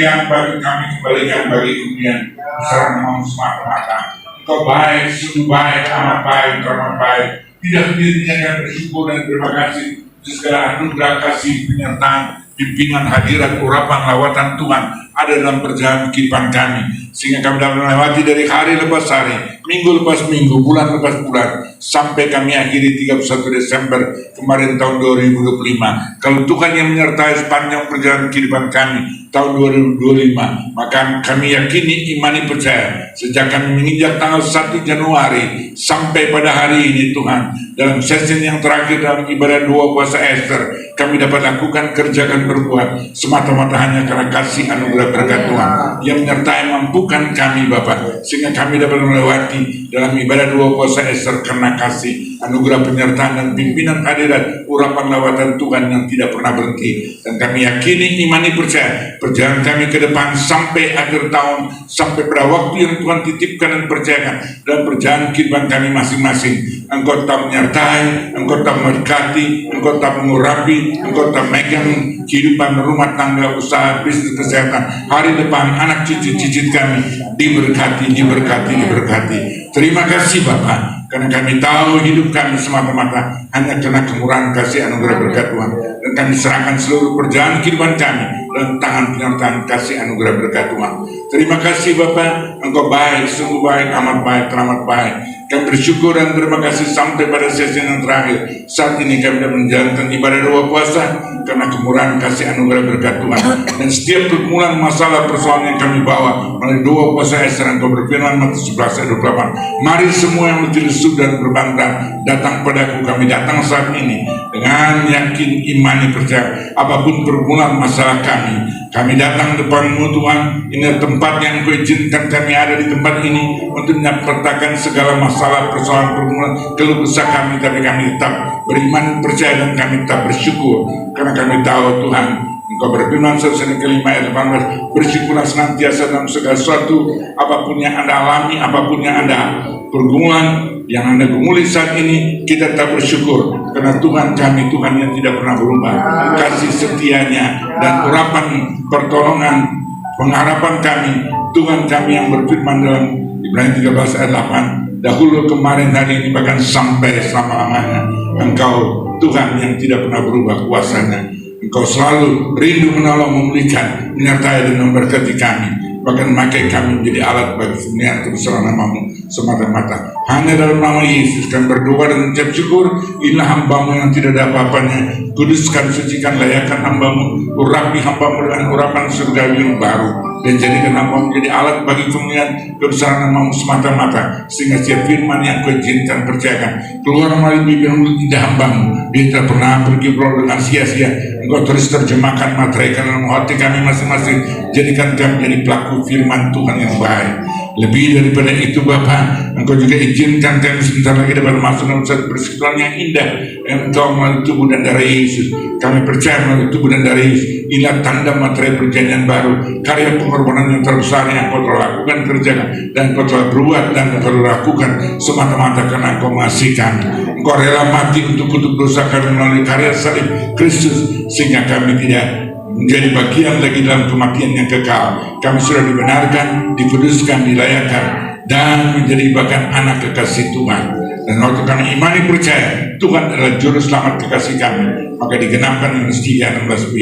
kemuliaan bagi kami, kebalikan bagi kemuliaan besar namamu semata-mata. Engkau baik, sungguh baik, amat baik, amat baik. Tidak henti-hentinya kami bersyukur dan terima kasih atas segala anugerah kasih penyertaan pimpinan hadirat urapan lawatan Tuhan ada dalam perjalanan kehidupan kami, sehingga kami dapat melewati dari hari lepas hari, minggu lepas minggu, bulan lepas bulan, sampai kami akhiri 31 Desember kemarin tahun 2025. Kalau Tuhan yang menyertai sepanjang perjalanan kehidupan kami tahun 2025, maka kami yakini, imani, percaya sejak kami menginjak tanggal 1 Januari sampai pada hari ini Tuhan, dalam sesi yang terakhir dalam ibadah dua puasa Ester, kami dapat lakukan, kerjakan, berbuat semata-mata hanya karena kasih anugerah berkat Tuhan yang menyertai, mampukan kami Bapa, sehingga kami dapat melewati dalam ibadah dua puasa Ester karena kasih anugerah penyertaan dan pimpinan hadirat urapan lawatan Tuhan yang tidak pernah berhenti. Dan kami yakini, imani, percaya perjalanan kami ke depan sampai akhir tahun, sampai pada waktu yang Tuhan titipkan dan percayakan dalam perjalanan kehidupan kami masing-masing, Engkau tak menyertai, Engkau tak memberkati, Engkau tak mengurapi, Engkau tak megang kehidupan rumah tangga, usaha, bisnis, kesehatan, hari depan, anak cucu-cucu kami diberkati, diberkati, diberkati. Terima kasih Bapak, karena kami tahu hidup kami semata-mata hanya karena kemurahan kasih anugerah berkat Tuhan. Dan kami serahkan seluruh perjalanan kehidupan kami dalam tangan penyertaan kasih anugerah berkat Tuhan. Terima kasih Bapak, Engkau baik, sungguh baik, amat baik, teramat baik. Kami bersyukur dan terima kasih sampai pada sesi yang terakhir. Saat ini kami sudah menjalankan ibadah doa puasa karena kemurahan kasih anugerah berkat Tuhan. Dan setiap pergumulan masalah persoalan yang kami bawa melalui doa puasa Ester, Engkau berfirman Matius 11 ayat 28, mari semua yang letih lesu dan berbantah datang padaku. Kami datang saat ini dengan yakin, imani, percaya apapun pergumulan masalah kami datang depan-Mu Tuhan. Ini tempat yang Kau izinkan kami ada di tempat ini untuk menyampaikan segala masalah, persoalan, pergumulan, keluh kesah kami, tapi kami tetap beriman, percaya, dan kami tetap bersyukur karena kami tahu Tuhan Engkau berfirman selesai kelima ayat 18, bersyukurlah senantiasa dalam segala sesuatu, apapun yang Anda alami, apapun yang Anda pergumulan yang Anda gumuli saat ini, kita tetap bersyukur karena Tuhan kami, Tuhan yang tidak pernah berubah. Kasih setianya dan urapan pertolongan, pengharapan kami, Tuhan kami yang berfirman dalam Ibrani 13 ayat 8, dahulu, kemarin, hari ini, bahkan sampai selama-lamanya Engkau Tuhan yang tidak pernah berubah kuasanya. Engkau selalu rindu menolong, memulihkan, menyertai dan memberkati kami, bahkan memakai kami menjadi alat bagi kemuliaan kebesaran nama-Mu semata-mata. Hanya dalam nama Yesus kami berdoa dan mengucap syukur. Inilah hamba-Mu yang tidak ada apa-apanya, kuduskan, sucikan, layakkan hamba-Mu, urapi hamba-Mu dengan urapan surgawi yang baru, dan jadikan hamba-Mu menjadi alat bagi kemuliaan kebesaran nama-Mu semata-mata, sehingga setiap firman yang Kau izinkan, percayakan, keluar melalui bibir mulut lidah hamba-Mu, dia tidak pernah pergi berlalu dengan sia-sia. Engkau terus terjemahkan, materaikan dalam hati kami masing-masing, jadikan kami menjadi pelaku firman Tuhan yang baik. Lebih daripada itu Bapa, Engkau juga izinkan kami sebentar lagi dapat masuk dalam satu persekutuan yang indah, Engkau melalui tubuh dan darah Yesus. Kami percaya melalui tubuh dan darah Yesus, inilah tanda materai perjanjian baru, karya pengorbanan yang terbesar yang Kau telah lakukan, kerjakan, dan Kau telah berbuat, dan Kau telah lakukan semata-mata karena Engkau mengasihi kami. Engkau rela mati untuk dosa kami melalui karya salib Kristus, sehingga kami tidak menjadi bagian lagi dalam kematian yang kekal. Kami sudah dibenarkan, dikuduskan, dilayakkan, dan menjadi bahkan anak kekasih Tuhan. Dan waktu kami imani, percaya Tuhan adalah juru selamat kekasih kami, maka digenapkan yang mesti 16b,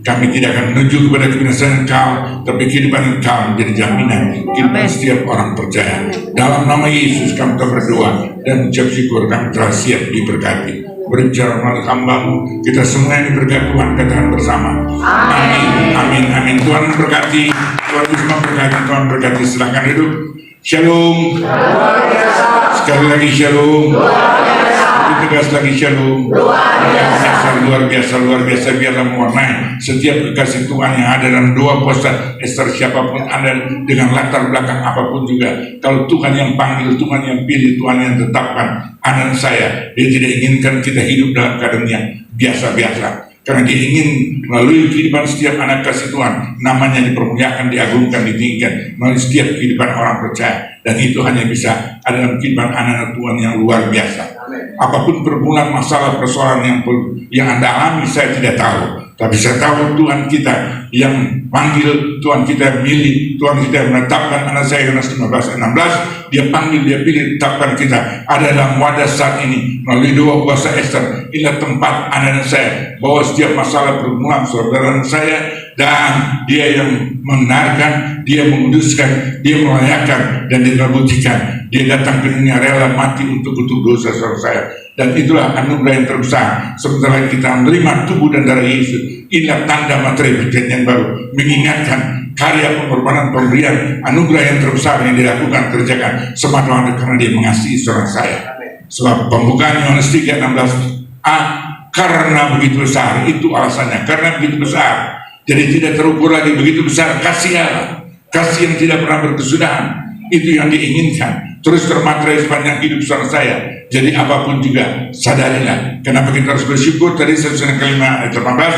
kami tidak akan menuju kepada kebinasaan kekal, tapi kehidupan kekal menjadi jaminan kehidupan setiap orang percaya. Dalam nama Yesus kami telah berdoa dan ucap syukur, kami telah siap diberkati. Berbicara melalui hamba-Mu, kita semua yang diberkati Tuhan, katakan bersama amin, amin, amin. Tuhan memberkati, Tuhan Yesus memberkati, Tuhan berkati. Silakan duduk. Shalom. Sekali lagi shalom. Lebih tegas lagi shalom. Luar biasa, biarlah mewarnai setiap kekasih Tuhan yang ada dalam doa puasa Ester, siapapun Anda dengan latar belakang apapun juga. Kalau Tuhan yang panggil, Tuhan yang pilih, Tuhan yang tetapkan anak saya, Dia tidak inginkan kita hidup dalam keadaan yang biasa-biasa. Karena Dia ingin melalui kehidupan setiap anak kasih Tuhan, namanya dipermuliakan, diagungkan, ditinggikan melalui setiap kehidupan orang percaya. Dan itu hanya bisa ada dalam kehidupan anak-anak Tuhan yang luar biasa. Apapun pergumulan, masalah, persoalan yang Anda alami, saya tidak tahu. Tapi saya tahu Tuhan kita yang panggil, Tuhan kita milih, Tuhan kita yang menetapkan anak saya Yohanes 15:16, dia panggil, dia pilih, tetapkan kita ada dalam wadah saat ini melalui doa kuasa Ester. Inilah tempat anak saya bahwa setiap masalah pergumulan saudara saya, dan dia yang membenarkan, dia menguduskan, dia melayakkan, dan dia terbuktikan. Dia datang ke dunia rela mati untuk dosa saudara saya. Dan itulah anugerah yang terbesar. Sementara kita menerima tubuh dan darah Yesus, inilah tanda materi perjanjian baru, mengingatkan karya pengorbanan, pemberian, anugerah yang terbesar yang dilakukan, kerjakan semata-mata karena dia mengasihi saudara saya. Sebab pembukaan Yohanes 3:16a, karena begitu besar, itu alasannya, karena begitu besar. Jadi tidak terukur lagi, begitu besar kasih Allah, kasih yang tidak pernah berkesudahan. Itu yang diinginkan, terus termaterai sepanjang hidup saudara saya. Jadi apapun juga sadarilah. Kenapa kita harus bersyukur? Tadi saya kelima ayat 18,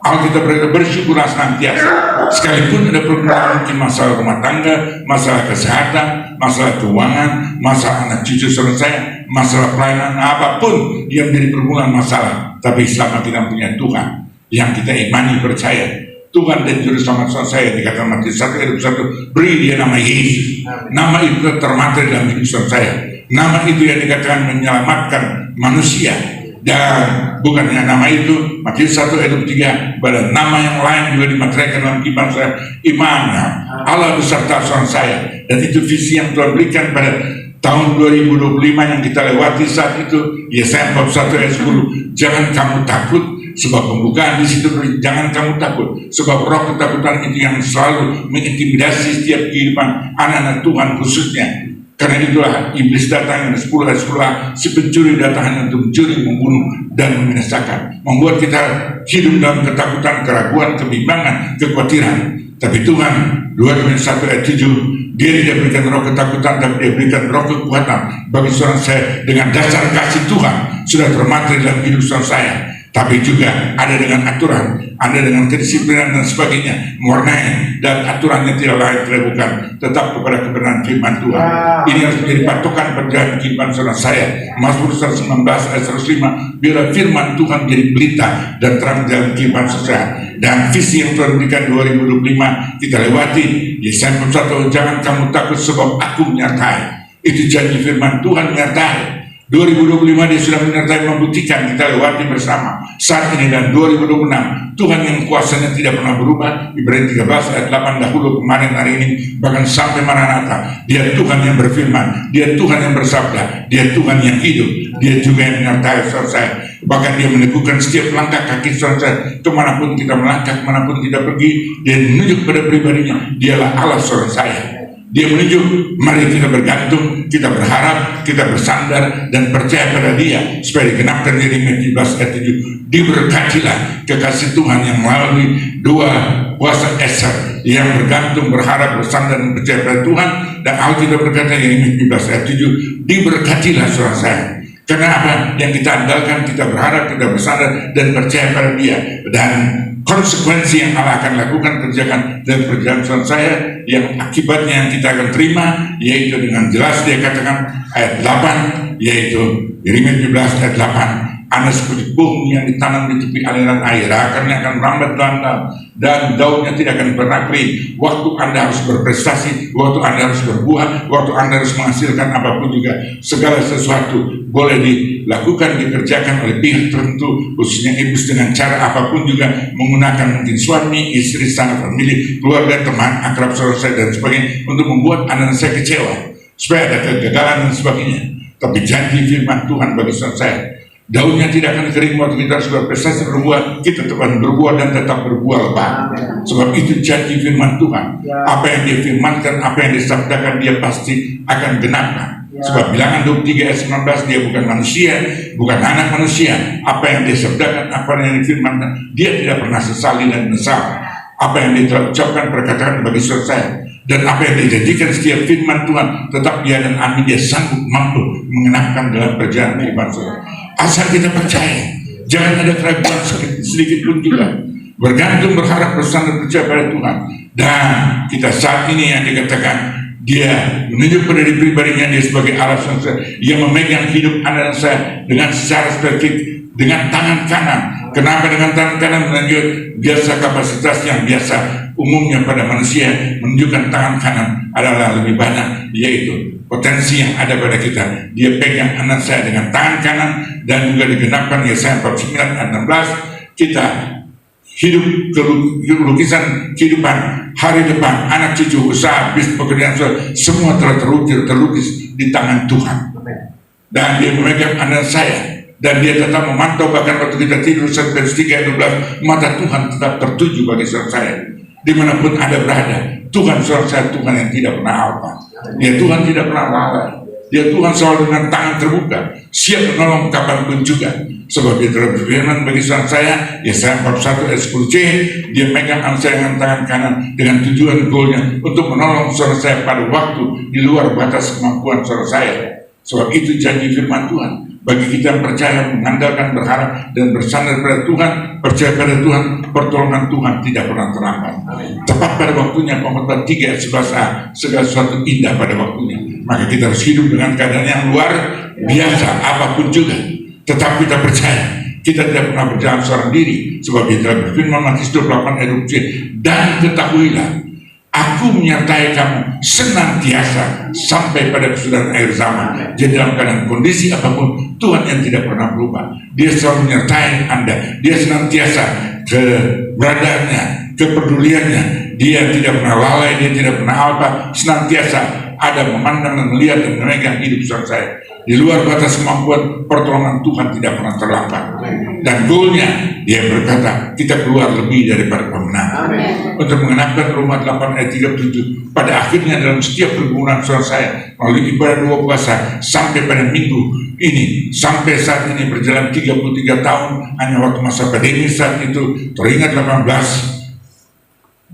Alkitab berkata bersyukurlah senantiasa. Sekalipun ada pergumulan, mungkin masalah rumah tangga, masalah kesehatan, masalah keuangan, masalah anak cucu saudara saya, masalah pelayanan, apapun yang menjadi pergumulan masalah. Tapi selama kita punya Tuhan yang kita imani, percaya, Tuhan dan Juru Selamat saya, dikatakan Matius 1:1, beri dia nama Yesus. Nama itu termater dalam hidup saya. Nama itu yang dikatakan menyelamatkan manusia. Dan bukannya nama itu, Matius 1:3, pada nama yang lain juga dimateraikan dalam kehidupan saya. Imannya Allah beserta seorang saya. Dan itu visi yang Tuhan berikan pada tahun 2025 yang kita lewati saat itu. Yesaya 41:10, jangan kamu takut. Sebab pembukaan di situ, jangan kamu takut. Sebab roh ketakutan itu yang selalu mengintimidasi setiap kehidupan anak-anak Tuhan khususnya. Karena itulah iblis datang, 10:10, si pencuri datang hanya untuk mencuri, membunuh, dan membinasakan. Membuat kita hidup dalam ketakutan, keraguan, kebimbangan, kekhawatiran. Tapi Tuhan, 2 Korintus 1:7, dia tidak berikan roh ketakutan, tapi dia berikan roh kekuatan bagi seorang saya. Dengan dasar kasih Tuhan sudah termater dalam hidup seorang saya. Tapi juga ada dengan aturan, ada dengan kedisiplinan dan sebagainya, mewarnai, dan aturannya tidak lain tidak bukan tetap kepada kebenaran firman Tuhan. Ini harus menjadi patokan perjalanan kehidupan saudara saya. Mazmur 119 ayat 105, biarlah firman Tuhan menjadi berita dan terang dalam kehidupan saya. Dan visi yang Tuhan berikan 2025 kita lewati. Yesaya 41, jangan kamu takut sebab aku menyertai. Itu janji firman Tuhan, menyertai. 2025 dia sudah menyertai, membuktikan, kita lewati bersama saat ini. Dan 2026 Tuhan yang kuasanya tidak pernah berubah. Ibrani 13 ayat 8 dahulu, kemarin, hari ini, bahkan sampai Maranatha. Dia Tuhan yang berfirman, dia Tuhan yang bersabda, dia Tuhan yang hidup, dia juga yang menyertai saudara saya. Bahkan dia meneguhkan setiap langkah kaki saudara saya. Kemanapun kita melangkah, kemanapun kita pergi, dia menunjuk pada pribadinya, dialah Allah saudara saya. Dia menunjuk, mari kita bergantung, kita berharap, kita bersandar dan percaya pada dia, supaya digenapkan Yeremia 17 ayat 7. Diberkatilah kekasih Tuhan yang melalui dua kuasa Ester, yang bergantung, berharap, bersandar dan percaya pada Tuhan. Dan Alkitab berkata Yeremia 17 ayat 7, diberkatilah saudara saya. Karena apa? Yang kita andalkan, kita berharap, kita bersandar dan percaya pada dia. Dan konsekuensi yang Allah akan lakukan, kerjakan dan perjalanan saya, yang akibatnya yang kita akan terima, yaitu dengan jelas dia katakan ayat 8, yaitu Yeremia 17 ayat 8, Anda seperti pohon yang ditanam di tepi aliran air, akarnya akan merambat dalam dan daunnya tidak akan pernah kering. Waktu Anda harus berprestasi, waktu Anda harus berbuah, waktu Anda harus menghasilkan apapun juga, segala sesuatu boleh dilakukan, dikerjakan oleh pihak tertentu, khususnya ibu dengan cara apapun juga, menggunakan mungkin suami, istri, sanak famili, keluarga, teman, akrab, saudara dan sebagainya, untuk membuat anak saya kecewa, supaya ada kegagalan dan sebagainya. Tapi janji firman Tuhan bagi saudara saya, daunnya tidak akan kering waktu kita harus berprestasi, berbuah, kita tetap berbuah dan tetap berbuah lebat. Sebab itu janji firman Tuhan. Apa yang dia firmankan, apa yang disabdakan, dia pasti akan genapkan. Sebab bilangan 23 ayat 19, dia bukan manusia, bukan anak manusia. Apa yang dia sabdakan, apa yang difirmankan, dia tidak pernah sesali dan menyesal. Apa yang dia telah ucapkan, perkataan bagi saudara saya, dan apa yang dijanjikan setiap firman Tuhan, tetap dia dan amin, dia sanggup mampu mengenapkan dalam perjalanan kehidupan saudara. Asal kita percaya, jangan ada keraguan sedikit pun juga. Bergantung, berharap, bersandar, percaya pada Tuhan. Dan kita saat ini yang dikatakan, dia menunjuk pada diri pribadinya, dia sebagai Allah yang memegang hidup Anda dan saya dengan secara spesifik, dengan tangan kanan. Kenapa dengan tangan kanan menunjuk biasa kapasitas yang biasa umumnya pada manusia menunjukkan tangan kanan adalah lebih banyak, yaitu potensi yang ada pada kita. Dia pegang anak saya dengan tangan kanan dan juga digenapkan Yesaya 49 ayat 16. Kita hidup lukisan kehidupan hari depan, anak cucu, usaha, bisnis, pekerjaan, semua telah terlukis di tangan Tuhan. Dan dia memegang anak saya. Dan dia tetap memantau, bahkan waktu kita tidur 1 Petrus 3 ayat 12, mata Tuhan tetap tertuju bagi saudara saya. Dimanapun Anda berada, Tuhan saudara saya Tuhan yang tidak pernah alpa. Dia Tuhan tidak pernah lalai. Dia Tuhan selalu dengan tangan terbuka, siap menolong kapanpun juga. Sebab dia telah berfirman bagi saudara saya, Yesaya 41 ayat 10c, dia megang anak saya dengan tangan kanan dengan tujuan goalnya untuk menolong saudara saya pada waktu di luar batas kemampuan saudara saya. Sebab itu janji firman Tuhan. Bagi kita yang percaya, mengandalkan, berharap, dan bersandar pada Tuhan, percaya pada Tuhan, pertolongan Tuhan tidak pernah terlambat. Tepat pada waktunya, Pengkhotbah 3 ayat 11a, segala sesuatu indah pada waktunya. Maka kita harus hidup dengan keadaan yang luar biasa, apapun juga. Tetap kita percaya, kita tidak pernah berjalan seorang diri. Sebab dia telah berfirman Matius 28 ayat 20, dan ketahuilah, Aku menyertai kamu senantiasa sampai pada kesudahan akhir zaman. Jadi dalam keadaan kondisi apapun, Tuhan yang tidak pernah berubah. Dia selalu menyertai Anda. Dia senantiasa keberadaannya, kepeduliannya. Dia tidak pernah lalai, dia tidak pernah alpa. Senantiasa ada memandang dan melihat dan memegang hidup saya. Di luar batas kemampuan, pertolongan Tuhan tidak pernah terlambat. Dan goalnya, dia berkata, kita keluar lebih daripada pemenang. Untuk mengenapkan Roma 8 ayat 37, pada akhirnya dalam setiap pergumulan saudara saya, melalui ibadah 2 puasa, sampai pada minggu ini, sampai saat ini berjalan 33 tahun, hanya waktu masa pandemi saat itu, teringat 18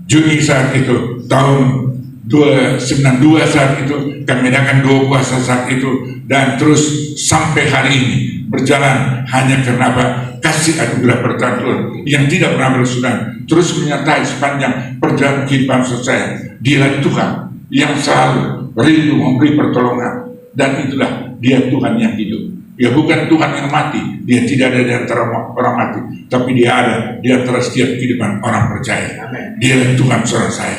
Juni saat itu, tahun 292 saat itu, kami adakan 2 puasa saat itu, dan terus sampai hari ini berjalan hanya karena apa? Kasih anugerah bertahun yang tidak pernah bersudahan, terus menyertai sepanjang perjalanan kehidupan saya. Dialah Tuhan yang selalu rindu memberi pertolongan, dan itulah dia Tuhan yang hidup. Dia bukan Tuhan yang mati, dia tidak ada di antara orang mati, tapi dia ada di antara setiap kehidupan orang percaya. Dialah Tuhan saudara saya,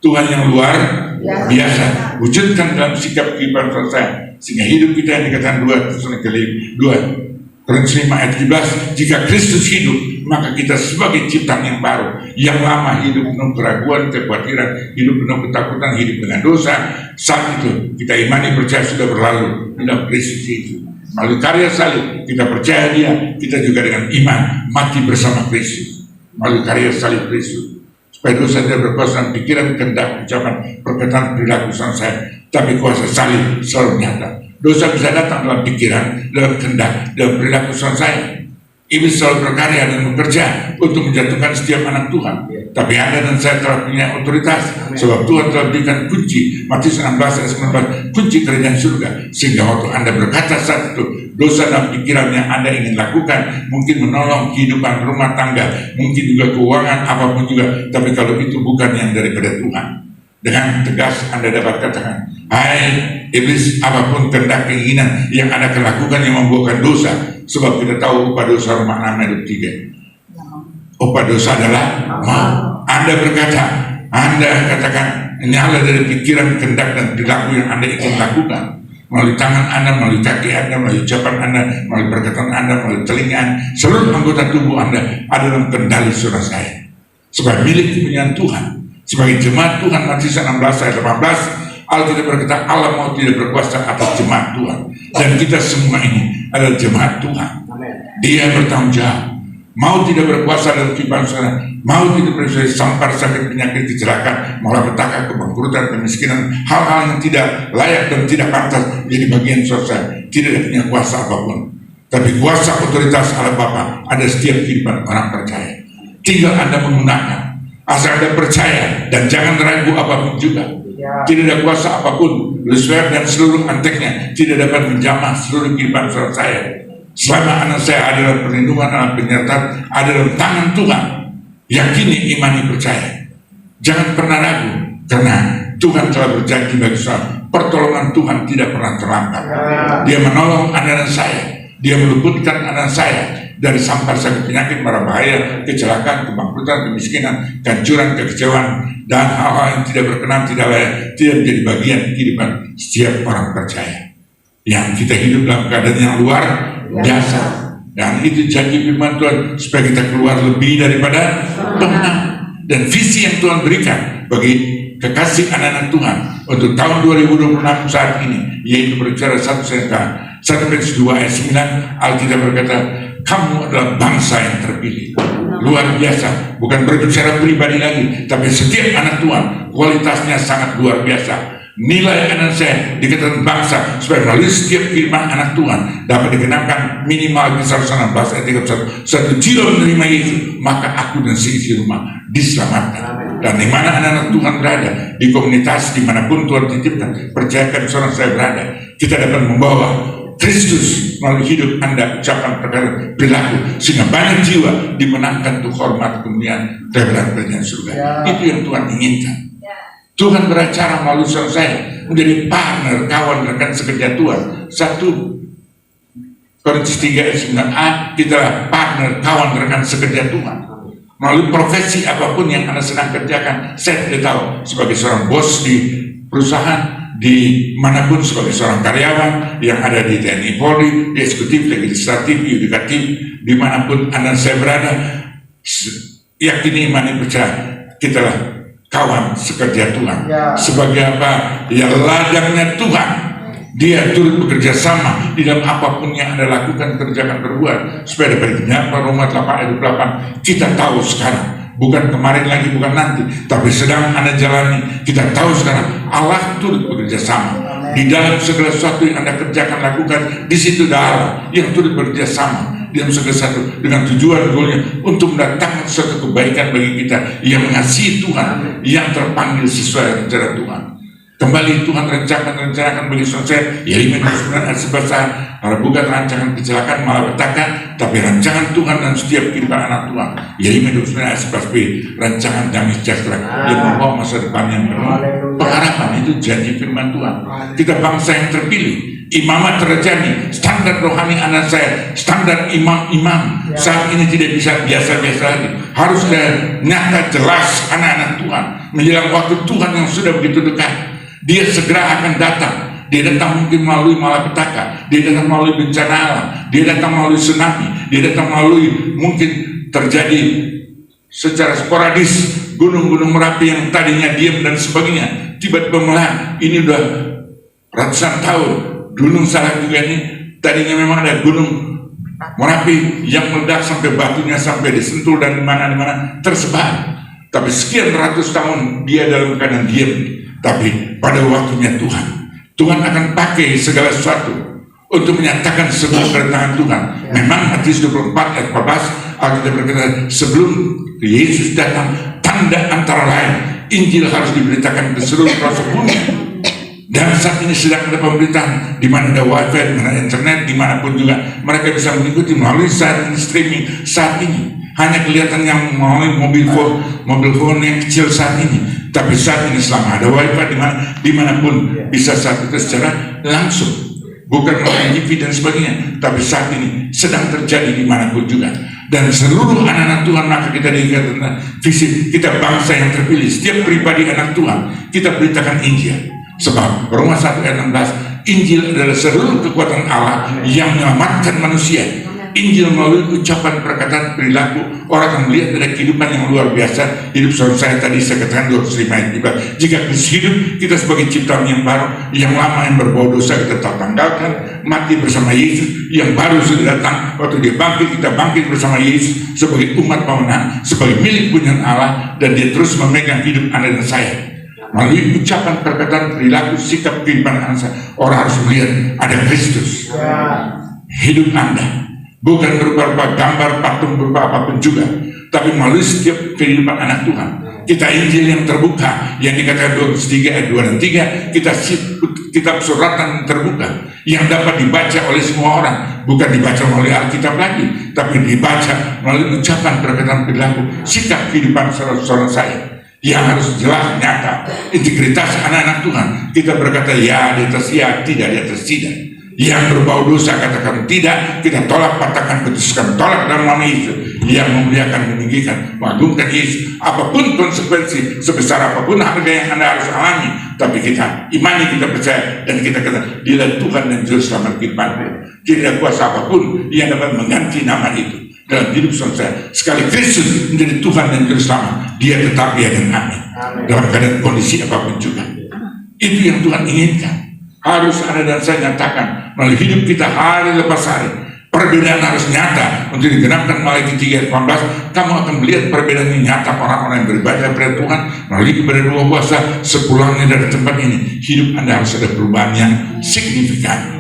Tuhan yang luar biasa, wujudkan dalam sikap kehidupan saya, sehingga hidup kita yang dikatakan 2 Korintus 5 ayat 17, jika Kristus hidup, maka kita sebagai ciptaan yang baru. Yang lama hidup penuh keraguan, kekhawatiran, hidup penuh ketakutan, hidup dengan dosa. Saat itu kita imani percaya sudah berlalu dalam Kristus itu. Melalui karya salib kita percaya dia, kita juga dengan iman mati bersama Kristus. Melalui karya salib Kristus, supaya dosa tidak berkuasa dalam pikiran, kehendak, ucapan, perkataan, perilaku saya, tapi kuasa salib selalu nyata. Dosa bisa datang dalam pikiran, dalam kehendak, dalam perilaku saya. Iblis selalu berkarya dan bekerja untuk menjatuhkan setiap anak Tuhan. Tapi Anda dan saya telah punya otoritas, sebab Tuhan telah berikan kunci, Matius 16 ayat 19, kunci kerajaan surga. Sehingga waktu Anda berkata saat itu, dosa dalam pikiran yang Anda ingin lakukan, mungkin menolong kehidupan rumah tangga, mungkin juga keuangan, apapun juga, tapi kalau itu bukan yang daripada Tuhan, dengan tegas Anda dapat katakan, hai iblis, apapun kehendak keinginan yang Anda akan lakukan yang membuahkan dosa, sebab kita tahu upah dosa Roma 6 ayat 3. Upah dosa adalah mau. Anda berkata, Anda katakan, nyala dari pikiran, kehendak dan perilaku yang Anda ingin lakukan, melalui tangan Anda, melalui kaki Anda, melalui ucapan Anda, melalui perkataan Anda, melalui telinga Anda, seluruh anggota tubuh Anda ada dalam kendali saudara saya, sebagai milik kepunyaan Tuhan. Sebagai jemaat Tuhan, Matius 16 ayat 18, Alkitab berkata Allah mau tidak berkuasa atas jemaat Tuhan, dan kita semua ini adalah jemaat Tuhan. Dia bertanggung jawab, mau tidak berkuasa dalam kehidupan saudara, mau tidak berkuasa sampar, sakit, penyakit, kecelakaan, malapetaka, kebangkrutan, kemiskinan, hal-hal yang tidak layak dan tidak pantas jadi bagian saudara, tidak punya kuasa apapun. Tapi kuasa otoritas Allah Bapa ada setiap kehidupan orang percaya. Tinggal Anda menggunakan. Asal Anda percaya dan jangan ragu apapun juga. Tidak ada kuasa apapun, Lucifer dan seluruh anteknya tidak dapat menjamah seluruh kehidupan saudara saya. Selama anak saya ada dalam perlindungan, dalam penyertaan, ada dalam tangan Tuhan, yakini, imani, percaya. Jangan pernah ragu, karena Tuhan telah berjanji bagi saudara, pertolongan Tuhan tidak pernah terlambat. Dia menolong anak-anak saya, dia meluputkan anak saya dari sampar sakit penyakit, mara bahaya, kecelakaan, kebangkrutan, kemiskinan, kehancuran, kekecewaan, dan hal-hal yang tidak berkenan, tidak layak, tidak menjadi bagian kehidupan setiap orang percaya. Yang kita hidup dalam keadaan yang luar biasa, dan itu janji firman Tuhan supaya kita keluar lebih daripada pemenang. Dan visi yang Tuhan berikan bagi kekasih anak-anak Tuhan untuk tahun 2026 saat ini, yaitu berbicara 1 Petrus 2 ayat 9, Alkitab berkata, kamu adalah bangsa yang terpilih. Luar biasa, bukan berbicara pribadi lagi, tapi setiap anak Tuhan kualitasnya sangat luar biasa. Nilai anak saya dikatakan bangsa supaya melalui setiap kehidupan anak Tuhan dapat dikenakan minimal kisah 16 ayat 31, satu jiwa menerima Yesus, maka aku dan seisi rumah diselamatkan. Dan di mana anak-anak Tuhan berada, di komunitas dimanapun Tuhan titipkan, percayakan seorang saya berada, kita dapat membawa Kristus melalui hidup Anda, ucapan, perkara, perilaku, sehingga banyak jiwa dimenangkan untuk hormat, kemuliaan, kebenaran kerajaan surga. Itu yang Tuhan inginkan. Tuhan beracara melalui seorang saya menjadi partner, kawan, rekan sekerja Tuhan. 1 Korintus 3 ayat 9a, kita partner, kawan, rekan sekerja Tuhan. Melalui profesi apapun yang Anda sedang kerjakan, saya tidak tahu sebagai seorang bos di perusahaan, di manapun sebagai seorang karyawan yang ada di TNI Polri, di eksekutif, legislatif, yudikatif, dimanapun Anda saya berada, yakini iman percaya kita lah kawan sekerja Tuhan. Sebagai apa? Ya ladangnya Tuhan. Dia turut bekerja sama di dalam apapun yang Anda lakukan, kerjakan, berbuat, supaya dapat dinyatakan Roma 8 ayat 28. Kita tahu sekarang, bukan kemarin lagi, bukan nanti, tapi sedang Anda jalani. Kita tahu sekarang Allah turut bekerja sama di dalam segala sesuatu yang Anda kerjakan, lakukan. Di situ ada Allah yang turut bekerja sama di dalam segala sesuatu dengan tujuan goalnya untuk mendatangkan suatu kebaikan bagi kita yang mengasihi Tuhan, yang terpanggil sesuai rencana Tuhan. Kembali Tuhan rencanakan bagi saya, ya ini sebenarnya sebesar kalau bukan rancangan kecelakaan malapetaka, tapi rancangan Tuhan dan setiap kehidupan anak Tuhan. Ya ini sebenarnya seperti rancangan damai sejahtera yang membawa masa depan yang penuh pengharapan. Itu janji firman Tuhan. Kita bangsa yang terpilih, imamat terjadi, standar rohani anak saya, standar imam-imam saat ini tidak bisa biasa-biasa lagi. Harus nyata jelas anak-anak Tuhan menjelang waktu Tuhan yang sudah begitu dekat. Dia segera akan datang. Dia datang mungkin melalui malapetaka, dia datang melalui bencana alam, dia datang melalui tsunami, dia datang melalui mungkin terjadi secara sporadis gunung-gunung Merapi yang tadinya diam dan sebagainya, tiba-tiba meledak. Ini udah ratusan tahun. Gunung Salak juga ini tadinya memang ada gunung Merapi yang meledak sampai batunya sampai disentul dan dimana-dimana tersebar. Tapi sekian ratus tahun dia dalam keadaan diam. Tapi pada waktunya Tuhan akan pakai segala sesuatu untuk menyatakan sebuah kedatangan Tuhan. Memang Matius 24 ayat 14 Alkitab berkata, sebelum Yesus datang, tanda antara lain Injil harus diberitakan ke seluruh pelosok bumi. Dan saat ini sedang ada pemberitaan di mana ada wifi, di mana internet, dimanapun juga mereka bisa mengikuti melalui saat ini streaming saat ini. Hanya kelihatan yang melalui mobil phone yang kecil saat ini. Tapi saat ini selama ada wifi dimanapun bisa saat itu secara langsung, bukan melalui TV dan sebagainya. Tapi saat ini sedang terjadi dimanapun juga. Dan seluruh anak-anak Tuhan, maka kita dikatakan visi kita bangsa yang terpilih. Setiap pribadi anak Tuhan kita beritakan Injil. Sebab Roma 1 ayat 16, Injil adalah seluruh kekuatan Allah yang menyelamatkan manusia. Injil melalui ucapan, perkataan, perilaku, orang akan melihat ada kehidupan yang luar biasa. Hidup saudara saya tadi saya katakan 25 ayat 3. Jika hidup kita sebagai ciptaan yang baru, yang lama yang berbau dosa kita tanggalkan, mati bersama Yesus yang baru sudah datang. Waktu dia bangkit, kita bangkit bersama Yesus sebagai umat pemenang, sebagai milik punya Allah, dan dia terus memegang hidup Anda dan saya. Melalui ucapan, perkataan, perilaku, sikap kehidupan anak saya, orang harus melihat ada Kristus. Hidup Anda bukan berupa gambar patung, berupa apapun juga, tapi melalui setiap kehidupan anak Tuhan. Kita Injil yang terbuka, yang dikatakan 23 ayat 2 dan 3, kita kitab suratan terbuka yang dapat dibaca oleh semua orang, bukan dibaca melalui Alkitab lagi, tapi dibaca melalui ucapan, perkataan, perilaku, sikap kehidupan saudara-saudara saya yang harus jelas, nyata. Integritas anak-anak Tuhan, kita berkata ya di atas ya, tidak di atas tidak. Yang berbau dosa katakan tidak, kita tolak, patahkan, putuskan, tolak dalam nama Yesus. Yang memuliakan, meninggikan, mengagungkan Yesus. Apapun konsekuensi, sebesar apapun harga yang Anda harus alami, tapi kita imani, kita percaya, dan kita kata Dia Tuhan dan Juru Selamat kehidupan. Tidak kuasa apapun yang dapat mengganti nama itu dalam hidup saya. Sekali Kristus menjadi Tuhan dan Juru Selamat, Dia tetap ya dan amin. Dalam keadaan kondisi apapun juga. Itu yang Tuhan inginkan. Harus Anda dan saya nyatakan melalui hidup kita hari lepas hari. Perbedaan harus nyata. Untuk digenapkan Malaikat 3 ayat 18, kamu akan melihat perbedaan yang nyata orang-orang yang beribadah kepada Tuhan melalui ibadah dua puasa. Sepulangnya dari tempat ini, hidup Anda harus ada perubahan yang signifikan.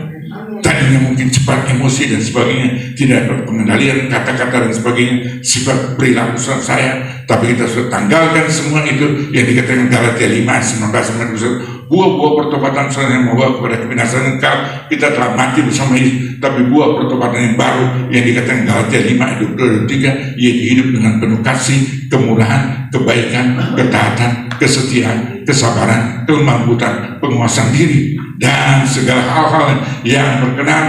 Tadinya mungkin cepat emosi dan sebagainya, tidak ada pengendalian kata-kata dan sebagainya, sifat perilaku saya, tapi kita sudah tanggalkan semua itu yang dikatakan Galatia 5:19-21. Buah-buah pertobatan yang membawa kepada kebinasan engkau, kita telah mati bersama Yesus, tapi buah pertobatan yang baru yang dikatakan Galatia 5:22-23, yaitu hidup dengan penuh kasih, kemurahan, kebaikan, ketaatan, kesetiaan, kesabaran, kelembutan, penguasaan diri, dan segala hal-hal yang berkenan.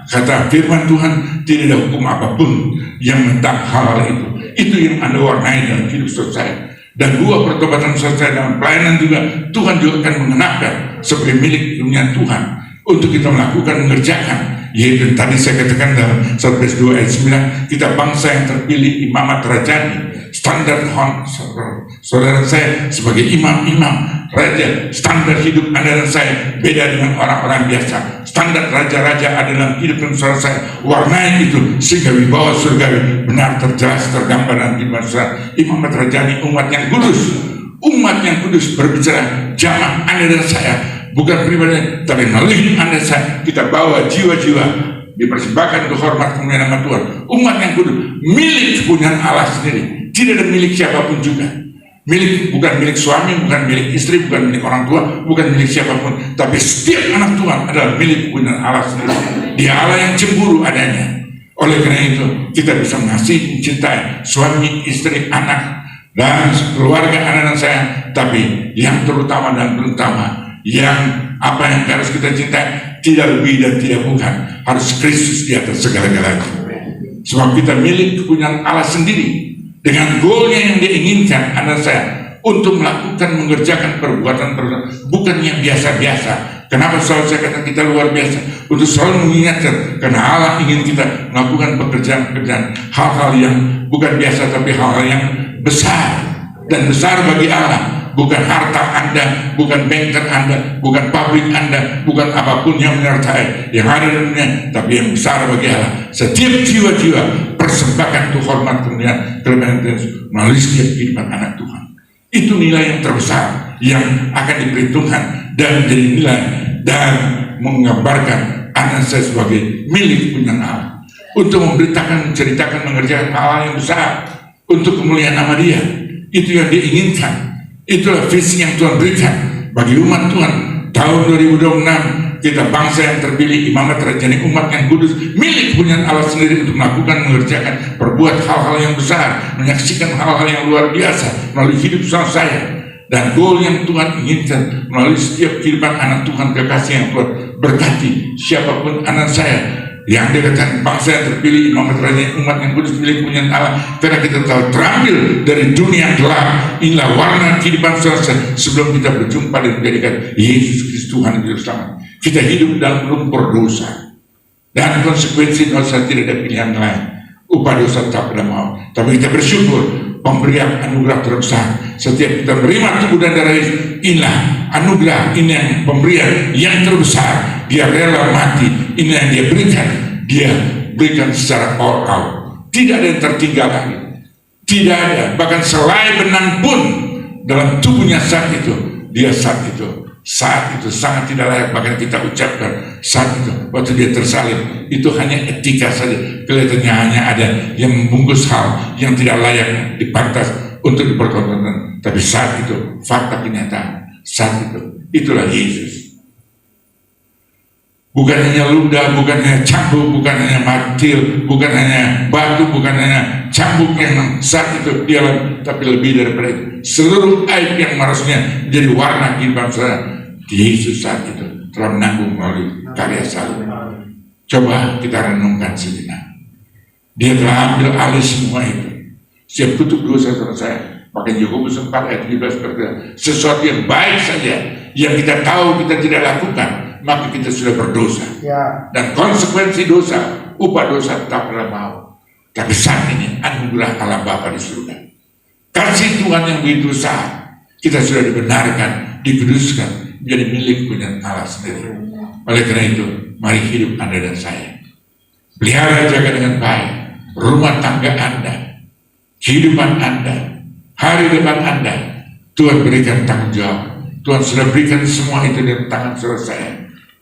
Kata firman Tuhan, tidak ada hukum apapun yang tentang hal-hal itu. Itu yang Anda warnai dalam hidup saya. Dan buah pertobatan saya dalam pelayanan juga, Tuhan juga akan mengenakan sebagai milik dunia Tuhan untuk kita melakukan, mengerjakan. Yaitu tadi saya katakan dalam 1 Petrus 2 ayat 9, kita bangsa yang terpilih, imamat rajani. Standar saudara saya sebagai imam-imam raja, standar hidup Anda dan saya beda dengan orang-orang biasa. Standar raja-raja adalah hidup dan saudara saya, warnai itu sehingga wibawa surgawi benar terjelas tergambar dalam kehidupan saudara. Imamat rajani, umat yang kudus. Umat yang kudus berbicara jamaah Anda dan saya, bukan pribadi, tapi melalui Anda saya kita bawa jiwa-jiwa dipersembahkan untuk hormat kemuliaan nama Tuhan. Umat yang kudus, milik kepunyaan Allah sendiri, tidak ada milik siapapun juga. Milik, bukan milik suami, bukan milik istri, bukan milik orang tua, bukan milik siapapun, tapi setiap anak Tuhan adalah milik kepunyaan Allah sendiri. Dia Allah yang cemburu adanya. Oleh karena itu kita bisa mengasihi, mencintai suami, istri, anak, dan keluarga anak-anak saya. Tapi yang terutama dan terutama, yang apa yang harus kita cintai, tidak lebih dan tidak bukan, harus Kristus di atas segala-galanya. Sebab kita milik kepunyaan Allah sendiri, dengan goalnya yang dia inginkan anak saya untuk melakukan, mengerjakan perbuatan bukan yang biasa-biasa. Kenapa selalu saya katakan kita luar biasa? Untuk selalu mengingatkan, karena Allah ingin kita melakukan pekerjaan-pekerjaan, hal-hal yang bukan biasa, tapi hal-hal yang besar. Dan besar bagi Allah bukan harta Anda, bukan bengkel Anda, bukan pabrik Anda, bukan apapun yang menyertai yang ada di dunia, tapi yang besar bagi Allah. Setiap jiwa-jiwa persembahkan untuk hormat kemuliaan kelebihan Kristus melalui setiap kehidupan anak Tuhan. Itu nilai yang terbesar yang akan diperhitungkan dan menjadi nilai dan menggambarkan anak saya sebagai milik punya Allah, untuk memberitakan, menceritakan, mengerjakan hal yang besar untuk kemuliaan nama Dia. Itu yang diinginkan. Itulah visi yang Tuhan berikan bagi umat Tuhan. Tahun 2026 kita bangsa yang terpilih, imamat rajani, umat yang kudus, milik punya Allah sendiri untuk melakukan, mengerjakan, berbuat hal-hal yang besar, menyaksikan hal-hal yang luar biasa melalui hidup saya. Dan goal yang Tuhan inginkan melalui setiap kehidupan anak Tuhan kekasih yang Tuhan berkati, siapapun anak saya yang dikatakan bangsa yang terpilih, imamat rajani, umat yang kudus, milik punya Allah, karena kita telah terambil dari dunia gelap. Inilah warna kehidupan saudara sebelum kita berjumpa dan menjadikan Yesus Kristus Tuhan Juru Selamat. Kita hidup dalam lumpur dosa, dan konsekuensi dosa tidak ada pilihan lain. Upah dosa tak pada mau. Tapi kita bersyukur pemberian anugerah terbesar. Setiap kita menerima tubuh dan darah Yesus, inilah anugerah, ini yang pemberian yang terbesar. Dia rela mati, ini yang dia berikan. Dia berikan secara all out. Tidak ada yang tertinggal lagi. Tidak ada, bahkan selai benang pun dalam tubuhnya saat itu. Dia saat itu sangat tidak layak. Bahkan kita ucapkan saat itu, waktu dia tersalib, itu hanya etika saja. Kelihatannya hanya ada yang membungkus hal yang tidak layak dipantas untuk dipertontonkan. Tapi saat itu, fakta kenyataan, saat itu, itulah Yesus. Bukan hanya ludah, bukan hanya cambuk, bukan hanya martir, bukan hanya batu, bukan hanya cambuk yang saat itu dia, tapi lebih daripada itu. Seluruh aib yang harusnya menjadi warna kehidupan saya, Yesus saat itu telah menanggung melalui karya salib. Coba kita renungkan sejenak. Dia telah ambil alih semua itu. Siap tutup dosa saya. Maka Yakobus 4 ayat 17 berkata, sesuatu yang baik saja yang kita tahu kita tidak lakukan, maka kita sudah berdosa. Dan konsekuensi dosa, upah dosa tak pernah mau. Tapi saat ini anugerah Allah Bapa di surga, kasih Tuhan yang begitu besar, kita sudah dibenarkan, dikuduskan, menjadi milik punya Allah sendiri. Oleh karena itu, mari hidup Anda dan saya. Pelihara jaga dengan baik rumah tangga Anda, kehidupan Anda, hari depan Anda. Tuhan berikan tanggung jawab. Tuhan sudah berikan semua itu di tangan saudara saya.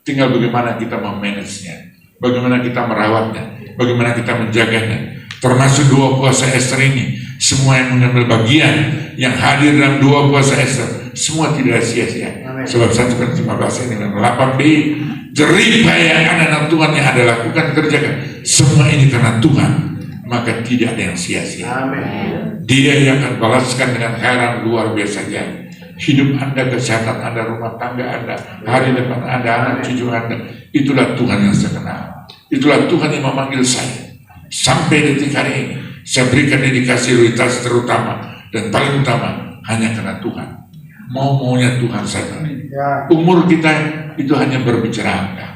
Tinggal bagaimana kita memanagenya, bagaimana kita merawatnya, bagaimana kita menjaganya. Termasuk 2 puasa Ester ini, semua yang mengambil bagian, yang hadir dalam 2 puasa Ester, semua tidak sia-sia. Sebab 1 Korintus 15 ini 8b, jeripaya anak-anak Tuhan yang Anda lakukan, kerjakan semua ini karena Tuhan, maka tidak ada yang sia-sia. Dia yang akan balaskan dengan khairan luar biasa saja. Hidup Anda, kesehatan Anda, rumah tangga Anda, hari depan Anda, anak cucu Anda, itulah Tuhan yang saya kenal. Itulah Tuhan yang memanggil saya. Sampai detik hari ini saya berikan dedikasi prioritas terutama dan paling utama hanya karena Tuhan. Mau-maunya Tuhan saja. Umur kita itu hanya berbicara angka.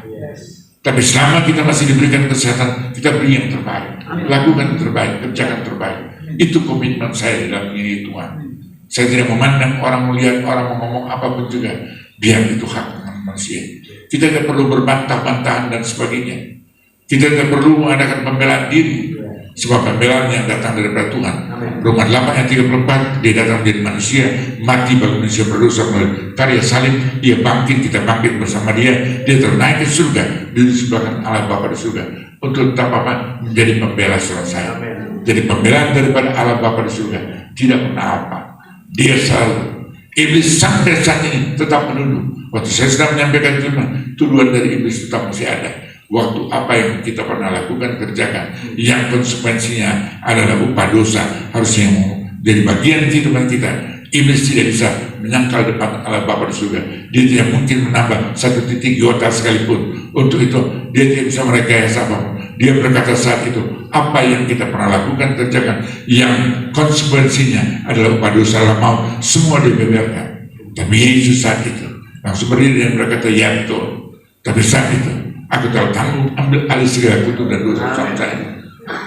Tapi selama kita masih diberikan kesehatan, kita beri yang terbaik, lakukan yang terbaik, kerjakan terbaik. Itu komitmen saya dalam diri Tuhan. Saya tidak memandang orang melihat, orang mau ngomong apapun juga, biar itu hak manusia. Kita tidak perlu berbantah-bantahan dan sebagainya. Kita tidak perlu mengadakan pembelaan diri, sebab pembelaan yang datang daripada Tuhan. Roma 8 ayat 34, dia datang menjadi manusia, mati bagi manusia berdosa melalui karya salib, dia bangkit, kita bangkit bersama dia ternaik ke surga, di sebelah Allah Bapa di surga, untuk tetap apa? Menjadi pembela saudara saya. Jadi pembelaan daripada Allah Bapa di surga tidak pernah apa. Dia selalu, iblis sampai saat ini tetap menunduk. Waktu saya sedang menyampaikan firman, tuduhan dari iblis tetap masih ada. Waktu apa yang kita pernah lakukan, kerjakan, yang konsekuensinya adalah upah dosa, harusnya jadi bagian kehidupan kita. Iblis tidak bisa menyangkal depan Allah Bapa di surga. Dia tidak mungkin menambah 1 titik iota sekalipun. Untuk itu dia tidak bisa merekayasa apapun. Dia berkata saat itu, apa yang kita pernah lakukan, kerjakan, yang konsekuensinya adalah upah dosa, mau semua dibeberkan. Tapi Yesus saat itu langsung berdiri dan berkata, ya betul. Tapi saat itu aku telah tanggung, ambil alih segala kutuk dan dosa saya.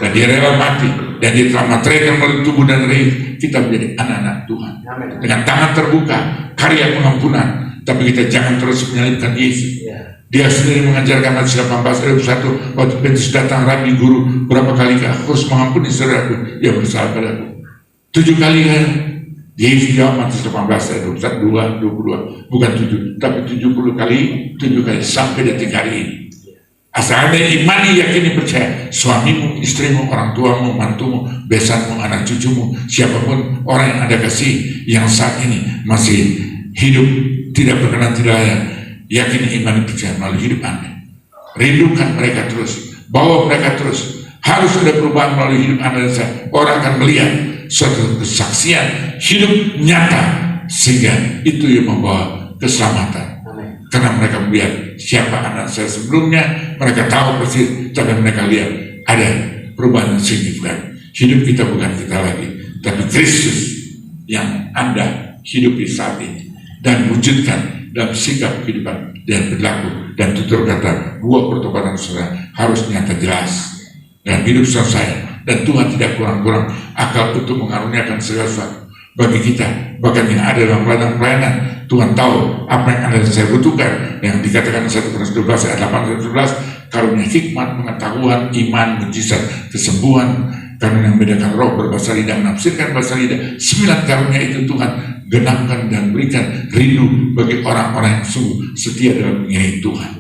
Dan dia rela mati, dan dia telah materaikan melalui tubuh dan rahim kita menjadi anak-anak Tuhan. Dengan tangan terbuka, karya pengampunan. Tapi kita jangan terus menyalibkan Yesus. Dia sendiri mengajarkan Matius 18:21, waktu Petrus datang, Rabi, Guru, berapa kali aku harus mengampuni saudaraku yang bersalah padaku? 7 kali kan? Yesus jawab Matius 18:21, 22, bukan 7, tapi 70 kali, 7 kali sampai detik hari ini. Asal Anda imani, yakini, percaya, suamimu, istrimu, orang tuamu, mantumu, besanmu, anak cucumu, siapapun orang yang Anda kasih yang saat ini masih hidup tidak berkenan, tidak layak, yakini, imani, percaya melalui hidup Anda. Rindukan mereka terus, bawa mereka terus. Harus ada perubahan melalui hidup Anda dan saya. Orang akan melihat suatu kesaksian hidup nyata, sehingga itu yang membawa keselamatan. Karena mereka melihat siapa anak saya sebelumnya, mereka tahu persis, tapi mereka lihat ada perubahan yang signifikan. Hidup kita bukan kita lagi, tapi Kristus yang Anda hidupi saat ini dan wujudkan dalam sikap kehidupan dan berlaku dan tutur kata. Buah pertobatan saudara harus nyata jelas dalam hidup saya, dan Tuhan tidak kurang-kurang akal untuk mengaruniakan segala sesuatu bagi kita, bahkan yang ada dalam pelayanan. Tuhan tahu apa yang Anda saya butuhkan, yang dikatakan 1 Korintus 12 ayat 8-11, karunia hikmat, pengetahuan, iman, mujizat, kesembuhan, karunia yang membedakan roh, berbahasa lidah, menafsirkan bahasa lidah. 9 karunia itu Tuhan genapkan dan berikan rindu bagi orang-orang yang sungguh setia dalam mengiringi Tuhan.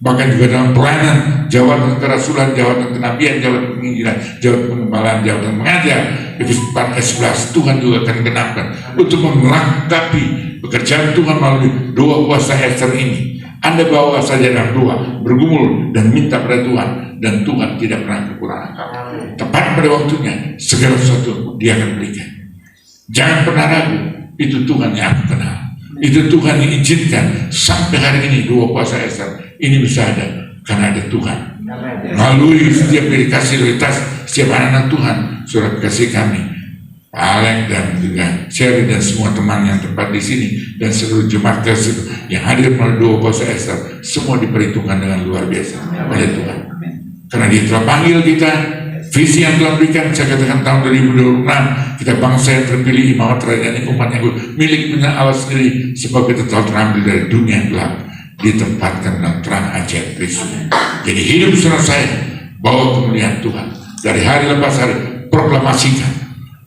Bahkan juga dalam pelayanan, jawatan kerasulan, jawatan kenabian, jawatan penginjilan, jawatan pengembalaan, jawatan mengajar, Efesus 4 ayat 11, Tuhan juga akan genapkan untuk melengkapi pekerjaan Tuhan melalui 2 puasa Ester ini. Anda bawa saja dalam doa, bergumul dan minta pada Tuhan, dan Tuhan tidak pernah kekurangan akal. Tepat pada waktunya, segala sesuatu Dia akan berikan. Jangan pernah ragu, itu Tuhan yang aku kenal. Itu Tuhan yang izinkan sampai hari ini 2 puasa Ester ini bisa ada, karena ada Tuhan Melalui setiap dedikasi loyalitas setiap anak Tuhan, surat kasih kami, Pak Alek dan juga Sherry dan semua teman yang tempat di sini dan seluruh jemaat kasih yang hadir melalui Dua Kuasa Ester, semua diperhitungkan dengan luar biasa oleh Tuhan. Karena Dia telah panggil kita, visi yang Tuhan berikan, saya katakan tahun 2026 kita bangsa yang terpilih, imamat kerajaan umat yang milik punya Allah sendiri, sebab kita telah terambil dari dunia yang gelap, ditempatkan dalam terang ajaib Kristus. Jadi hidup selesai, bawa kemuliaan Tuhan dari hari lepas hari, proklamasikan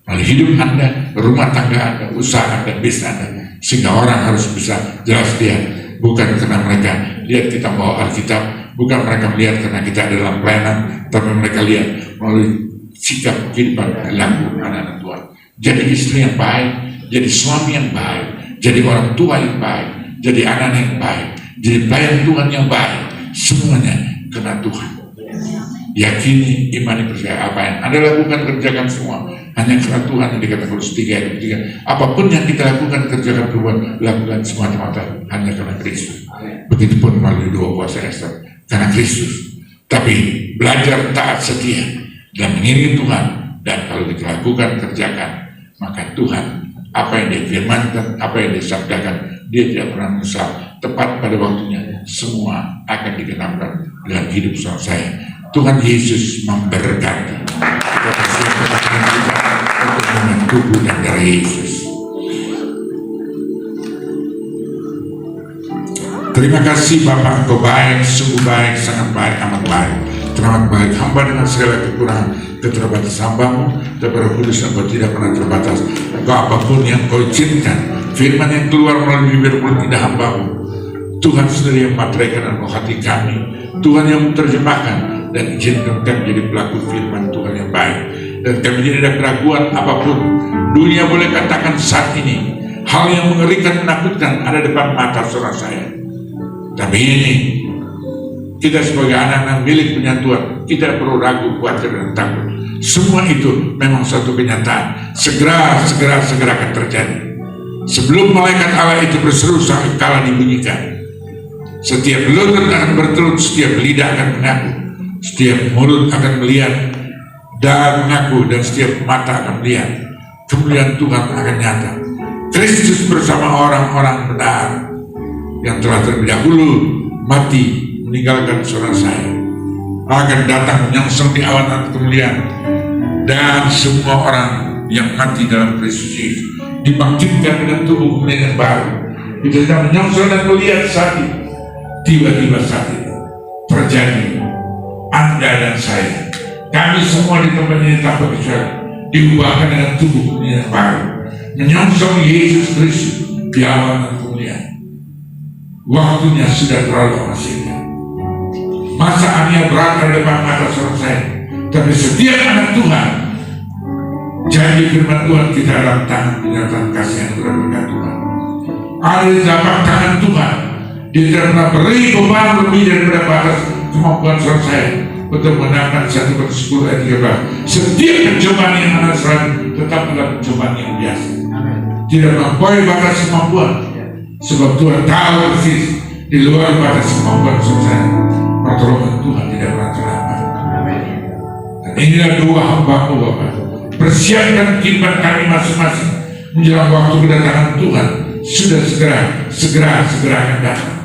melalui hidup Anda, rumah tangga Anda, usaha Anda, bisnis Anda, sehingga orang harus bisa jelas lihat, bukan karena mereka lihat kita bawa Alkitab, bukan mereka melihat karena kita ada dalam pelayanan, tapi mereka lihat melalui sikap kehidupan perilaku anak-anak Tuhan. Jadi istri yang baik, jadi suami yang baik, jadi orang tua yang baik, jadi anak yang baik, jadi pelayan Tuhan yang baik, semuanya karena Tuhan. Yakini, imani, percaya apa yang Anda lakukan, kerjakan semua hanya karena Tuhan yang dikatakan Kolose 3 ayat 3. Apapun yang kita lakukan, kerjakan, berbuat, lakukan semata-mata hanya karena Kristus. Begitupun melalui Dua Kuasa Ester, karena Kristus. Tapi belajar taat setia dan mengiringi Tuhan, dan kalau kita lakukan, kerjakan, maka Tuhan apa yang Dia firmankan, apa yang Dia sabdakan, Dia tidak pernah menyesal. Tepat pada waktunya semua akan digenapkan dalam hidup saya. Tuhan Yesus memberkati. Kita persiapkan kita untuk dengan tubuh dan darah Yesus. Terima kasih Bapak, Engkau baik, sungguh baik, sangat baik, amat baik. Teramat baik, hamba dengan segala kekurangan, keterbatas hamba-Mu, Roh Kudus Engkau tidak pernah terbatas. Engkau apapun yang Kau izinkan, firman yang keluar melalui bibir mulut lidah hamba-Mu, Tuhan sendiri yang mematrai dan hati kami, Tuhan yang menerjemahkan, dan izinkan kami menjadi pelaku firman Tuhan yang baik. Dan kami tidak ada keraguan apapun. Dunia boleh katakan saat ini hal yang mengerikan, menakutkan ada depan mata saudara saya. Tapi ini kita sebagai anak-anak milik punya Tuhan, tidak perlu ragu, khawatir dan takut. Semua itu memang suatu kenyataan. Segera akan terjadi. Sebelum malaikat Allah itu berseru sampai kala dibunyikan, setiap lutut akan bertelur, setiap lidah akan mengaku, setiap mulut akan melihat dan mengaku, dan setiap mata akan melihat kemuliaan Tuhan akan nyata. Kristus bersama orang-orang benar yang telah terlebih dahulu mati meninggalkan saudara saya akan datang menyongsong di awan kemuliaan, dan semua orang yang mati dalam Kristus Yesus dibangkitkan dengan tubuh kemuliaan yang baru. Kita sedang menyongsong dan melihat saat ini. Tiba-tiba saat ini terjadi, Anda dan saya, kami semua di tempat ini tanpa kecuali diubahkan dengan tubuh kemuliaan yang baru, menyongsong Yesus Kristus di awan kemuliaan. Waktunya sudah terlalu singkat. Masa Ania berat di depan mata saudara saya, tapi setiap anak Tuhan, janji firman Tuhan kita dalam tangan binatang kasih yang sudah berkat Tuhan. Ada di telapak tangan Tuhan. Dia tidak pernah beri beban lebih daripada batas kemampuan saudara saya untuk menangkan 1/10 ayat 13. Setiap pencobaan yang Anda serang tetap adalah pencobaan yang biasa. Tidak melampaui batas kemampuan, sebab Tuhan tahu persis di luar batas kemampuan saudara saya. Pertolongan Tuhan tidak pernah terlambat. Dan inilah doa hamba-Mu Bapak. Persiapkan kehidupan kami masing-masing menjelang waktu kedatangan Tuhan. Sudah segera akan datang.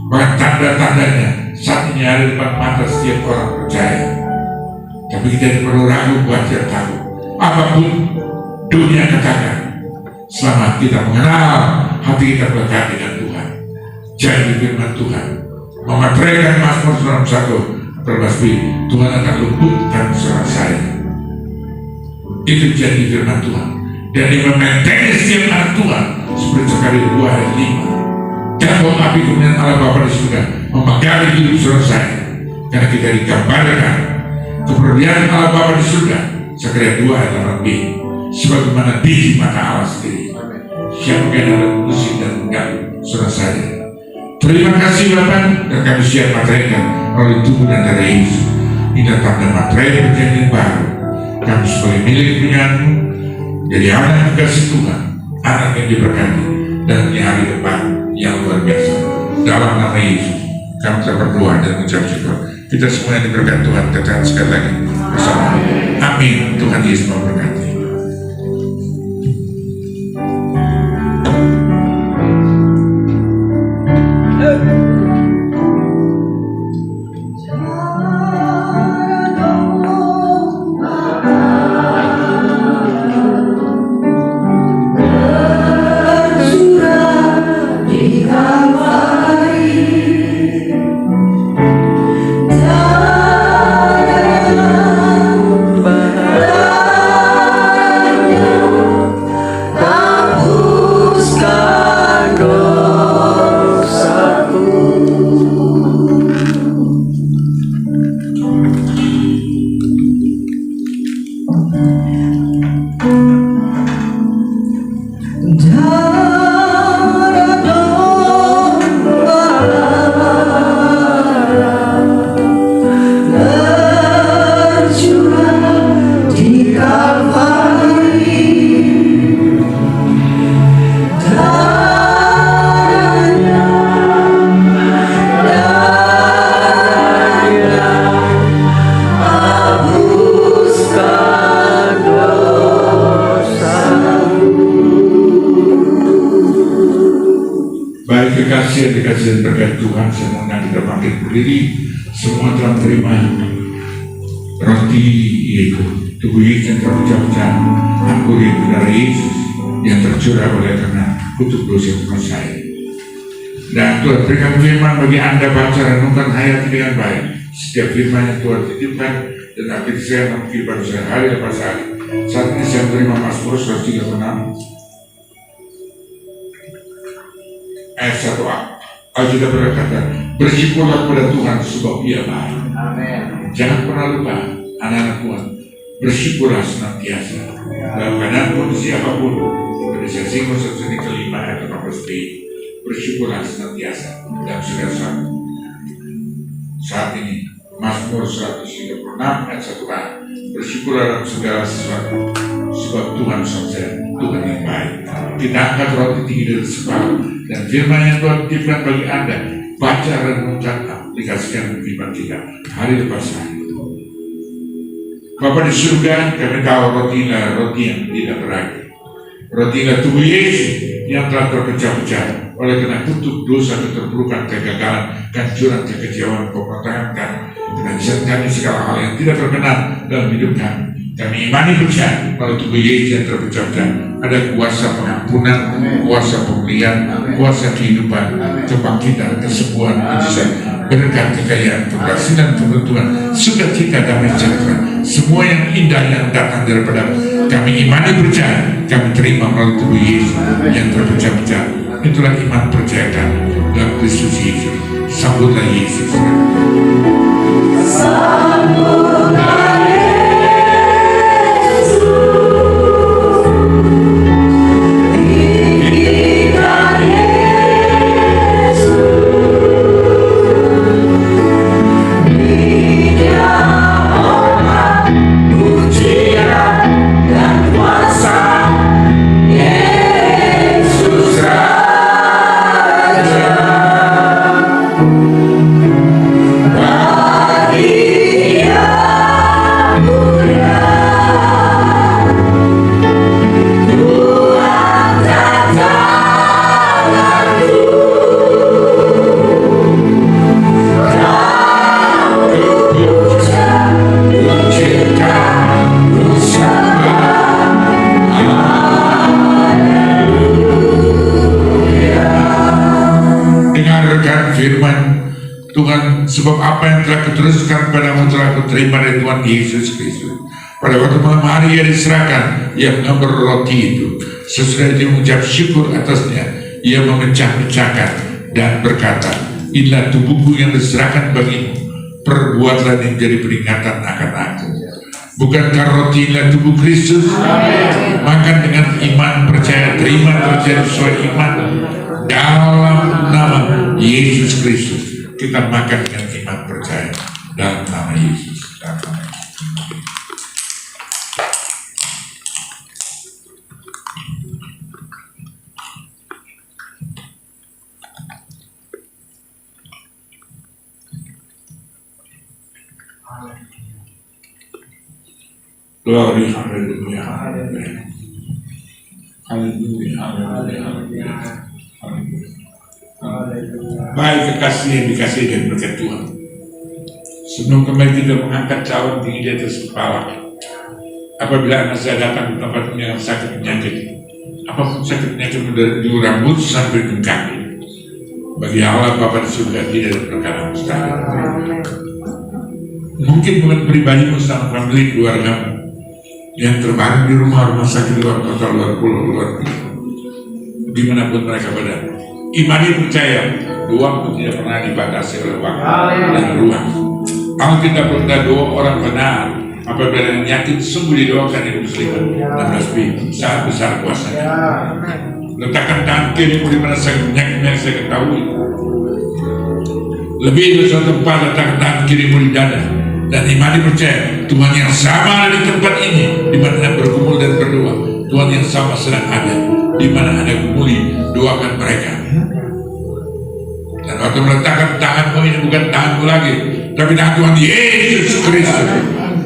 Bahkan tanda-tandanya saat ini ada di depan mata setiap orang percaya. Tapi kita tidak perlu ragu, khawatir, takut. Apapun dunia katakan, selama kita mengenal hati kita melekat dengan Tuhan, janji firman Tuhan memateraikan Mazmur 91 Tuhan akan luputkan suara saya. Itu janji firman Tuhan, dan Dia membentengi setiap anak Tuhan seperti sekali 2 ayat 5. Jangan api kemuliaan Allah Bapa di surga membakari hidup saudara saya, karena kita digambarkan kemuliaan Allah Bapa di surga Zakaria 2 ayat 8b sebagaimana biji mata Allah sendiri. Siapa yang dapat musik dan mengganggu saudara saya. Terima kasih Bapak, dan kami siap materaikan oleh tubuh dan darah Yesus. Ini tanda materai perjanjian baru. Kami sebagai milik punya-Mu, jadi anak yang dikasih Tuhan, anak yang diberkati, dan punya hari depan yang luar biasa. Dalam nama Yesus kami telah berdoa dan mengucap syukur. Kita semua yang diberkati Tuhan, katakan sekali lagi bersama. Amin. Tuhan Yesus memberkati. Dikasih berkat Tuhan, semoga kita bangkit berdiri. Semua telah terima roti yaitu tubuh Yesus yang terpecah-pecah, anggur yang darah Yesus yang tercurah oleh karena kutuk dosa bukan saya. Dan Tuhan berikan firman bagi Anda baca renungkan hayati dengan baik. Setiap firman yang Tuhan titipkan dan akhir saya memiliki pada saya hari lepas hari. Saat ini saya menerima Mazmur 136 ayat 1a. Alkitab berkata, bersyukurlah kepada Tuhan sebab Ia baik. Amen. Jangan pernah lupa, anak-anak Tuhan, bersyukurlah senantiasa. Dalam keadaan kondisi apapun, pada saya singgung sesuatu kelima ayat 18b, bersyukurlah senantiasa dalam segala sesuatu. Saat ini, Mazmur 136 ayat 1a, bersyukurlah dalam segala sesuatu, sebab Tuhan saja, Tuhan yang baik. Kita angkat roti tinggi dari separuh, dan firman yang Tuhan titipkan bagi Anda, baca renungkan, aplikasikan firman kita hari lepas hari. Bapa di surga, kami tahu roti yang tidak berakhir. Roti tubuh Yesus yang telah terpecah-pecah oleh karena kutuk dosa, keterpurukan, kegagalan, kehancuran, kekecewaan, pemberontakan, kami segala hal yang tidak berkenan dalam hidup kami. Kami imani percaya kalau tubuh Yesus yang terpecah-pecah ada kuasa pengampunan, kuasa pemulihan, kuasa kehidupan, kebangkitan, kesembuhan, mujizat, berkat, kekayaan, keberhasilan, keberuntungan, sukacita, damai sejahtera, semua yang indah yang datang daripada kami imani percaya, kami terima melalui tubuh Yesus yang terpecah-pecah. Itulah iman percaya kami dalam Kristus Yesus. Sambutlah Yesus. Sambutlah sebab apa yang telah kuteruskan padamu telah kuterima dari Tuhan Yesus Kristus. Pada waktu malam hari ia diserahkan, ia mengambil roti itu. Sesudah itu mengucap syukur atasnya, ia memecah-mecahkan dan berkata, inilah tubuhku yang diserahkan bagimu, perbuatlah ini menjadi peringatan akan aku. Bukankah roti inilah tubuh Kristus? Makan dengan iman, percaya, terima, terjadi sesuai iman dalam nama Yesus Kristus. Kita makan dengan iman percaya dalam nama Yesus. Dalam nama Yesus. Glory, haleluya, haleluya. Haleluya, haleluya, haleluya. Baik kekasih yang dikasih dan berkat Tuhan. Sebelum kembali tidak mengangkat cawan tinggi di atas kepala, apabila anak saya datang ke tempat ini yang sakit penyakit, apapun sakit penyakit dari rambut sampai ke kaki, bagi Allah Bapa di surga tidak ada perkara mustahil. Mungkin bukan pribadimu sama family keluargamu yang terbaring di rumah sakit luar kota, luar pulau, luar dimanapun mereka berada. Imani percaya doa pun tidak pernah dibatasi oleh waktu dan ruang. Alkitab berkata doa orang benar apabila yakin sungguh didoakan di musliman 16b sangat besar kuasanya. Letakkan tangan kirimu di mana sakit penyakit yang saya ketahui. Lebih dari suatu tempat letakkan tangan kirimu di dada dan imani percaya Tuhan yang sama ada di tempat ini di mana Anda berkumpul dan berdoa. Tuhan yang sama sedang ada di mana Anda kumpuli, doakan mereka. Dan waktu meletakkan tanganmu ini bukan tanganmu lagi, tapi tangan Tuhan Yesus Kristus,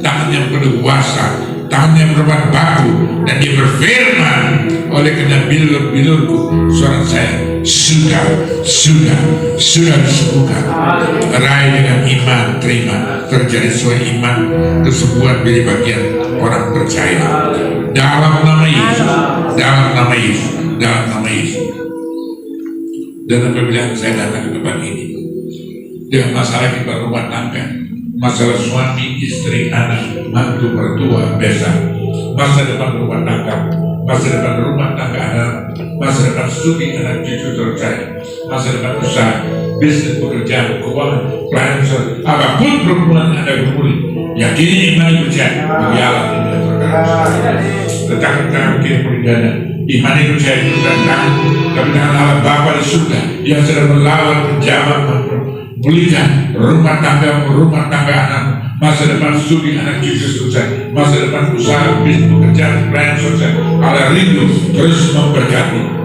tangan yang penuh kuasa, tangan yang berbuat baku, dan dia berfirman, oleh karena bilur-bilurku, suara saya sudah disembuhkan. Raih dengan iman, terima, terjadi sesuai iman, kesembuhan menjadi bagian orang percaya. Dalam nama Yesus, dalam nama Yesus, dalam nama Yesus. Dan apabila saya datang ke tempat ini dengan masalah di rumah tangga, masalah suami, istri, anak, mantu, mertua, besan, masa depan rumah tangga, masa depan rumah tangga anak, masa depan studi anak cucu tercaya, masa depan usaha, bisnis, pekerjaan, keuangan, pelayanan, apapun perhubungan Anda gumuli, yakini iman percaya bagi Allah tidak terkadang. Letakkan tangan kiri di dada, imani percaya itu bukan tangan, tapi tangan Allah Bapa di surga yang sedang melawan penjahat, memulihkan rumah tangga anak, masa depan studi anak cucu selesai, masa depan usaha, bisnis, pekerjaan, pelayanan selesai. Allah rindu terus memberkati.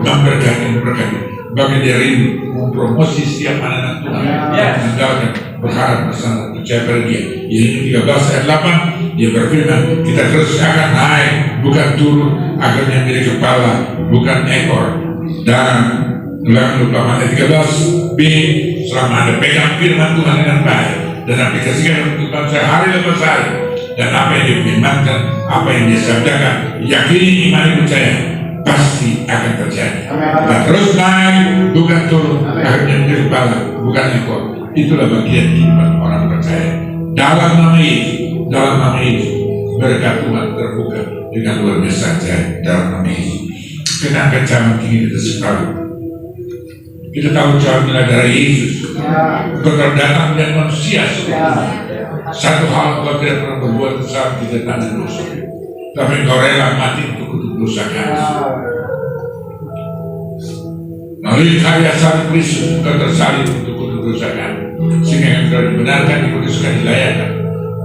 Bagi dia rindu mempromosi setiap anak Tuhan yang meninggalkan berharap bersama percaya pada dia. Ini 13 ayat 8 dia berfirman, kita terus akan naik bukan turun, akhirnya menjadi kepala bukan ekor. Dan ulangan lupa ayat 13b, selama Anda pegang firman Tuhan dengan baik dan aplikasikan untuk saya hari lepas hari, dan apa yang dia firmankan, apa yang dia sabdakan, yakini, imani, percaya, pasti akan terjadi. Dan terus naik bukan turun, akhirnya menjadi kepala bukan ekor. Itulah bagian kehidupan orang percaya. Dalam nama Yesus, berkat Tuhan terbuka dengan luar biasa dalam nama Yesus. Kita angkat cawan tinggi di atas kepala. Kita tahu cawan adalah darah Yesus. Berkat datang dan manusia satu hal kau tidak pernah berbuat besar, kita tak ada dosa, tapi kau rela mati untuk dosa kami. Melalui karya salib Kristus kau tersalib untuk dosa kami, sehingga kau dibenarkan, dikuduskan, dilayakkan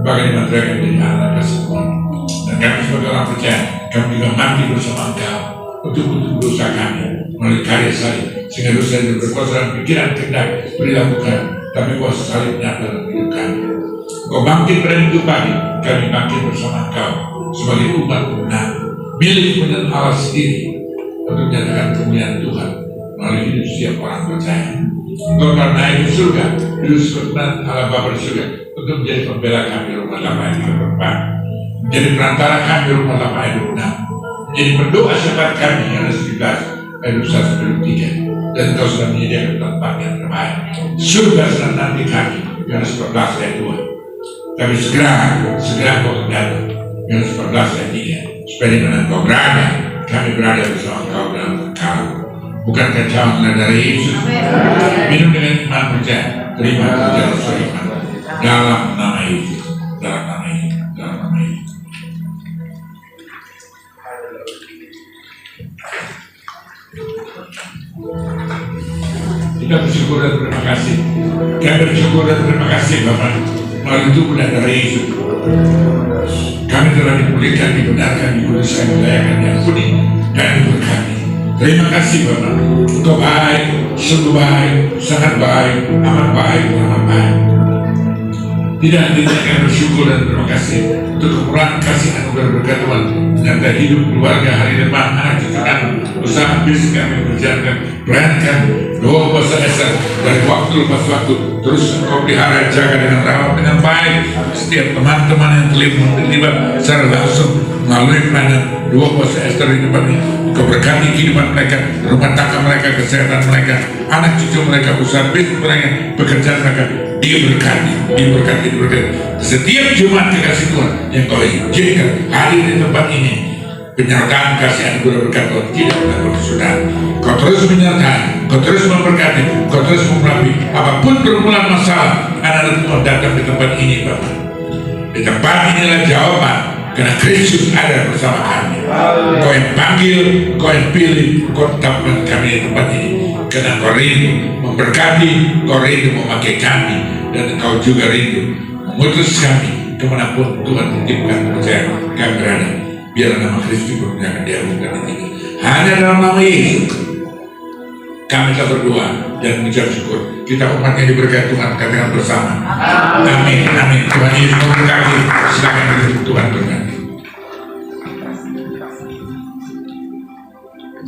sebagai dimantrakan menjadi anak kasih Tuhan. Dan kami sebagai orang percaya, kami juga mati bersama Engkau untuk dosa kami melalui karya salib, sehingga dosa itu berkuasa dalam pikiran, kehendak, perilaku kami, tapi kuasa salib nyata dalam hidup kami. Kau bangkit pada hidup pagi, kami bangkit bersama Engkau sebagai umat benar, milik dan Allah sendiri untuk menyatakan kemuliaan Tuhan melalui hidup setiap orang percaya. Kau akan naik ke surga, duduk sebenar Allah Bapa di surga untuk menjadi pembela kami rumah lama yang diperempat, menjadi perantara kami rumah lama yang benar, menjadi pendoa syafaat kami yang ada 11 ayat 1-3, dan Kau sudah menyediakan tempat yang terbaik. Surga sedang nanti kami yang ada 11 ayat 2. Tapi segera Kau datang yang 11 ayat 3, supaya di mana Kau berada, kami berada bersama Kau dalam Engkau. Bukankah cawan dari Yesus? Minum dengan iman percaya, terima terjadi sesuai iman. Dalam nama Yesus, dalam nama Yesus, dalam nama Yesus. Kita bersyukur dan terima kasih. Kami bersyukur dan terima kasih Bapak. Melalui tubuh dan darah Yesus, kami telah dipulihkan, dibenarkan, dikuduskan, dilayakkan, diampuni, dan diberkati. Terima kasih Bapak. Engkau baik, sungguh baik, sangat baik, amat baik, amat baik. Tidak akan bersyukur dan terima kasih untuk kemurahan kasih anugerah berkat Tuhan menyertai hidup keluarga hari depan, anak cucu kami, usaha bisnis kami berjalan, pelayanan doa puasa Esa dari waktu lepas waktu terus Engkau pelihara jaga dengan rawat dengan baik setiap teman-teman yang terlibat secara langsung melalui pelayanan doa puasa Esa di depan ini. Engkau berkati kehidupan mereka, rumah tangga mereka, kesehatan mereka, anak cucu mereka, usaha bisnis mereka, pekerjaan mereka. Diberkati. Setiap Jumat kekasih Tuhan yang Kau izinkan hadir di tempat ini, penyertaan kasih anugerah berkat Tuhan tidak pernah berkesudahan. Kau terus menyertai, Kau terus memberkati, Kau terus mengurapi apapun pergumulan masalah. Anak-anak Tuhan datang di tempat ini, Bapak. Di tempat inilah jawaban, karena Kristus ada bersama kami. Kau yang panggil, Kau yang pilih, Kau tetapkan kami di tempat ini. Karena Kau rindu memberkati, Kau rindu memakai kami, dan Kau juga rindu mengutus kami kemanapun Tuhan titipkan percaya kami berada. Biarlah nama Kristus dipermuliakan, diagungkan, ditinggi. Hanya dalam nama Yesus kami telah berdoa dan mengucap syukur. Kita umat yang diberkati Tuhan, katakan bersama. Amin. Amin. Tuhan Yesus memberkati. Silakan duduk, Tuhan berkati.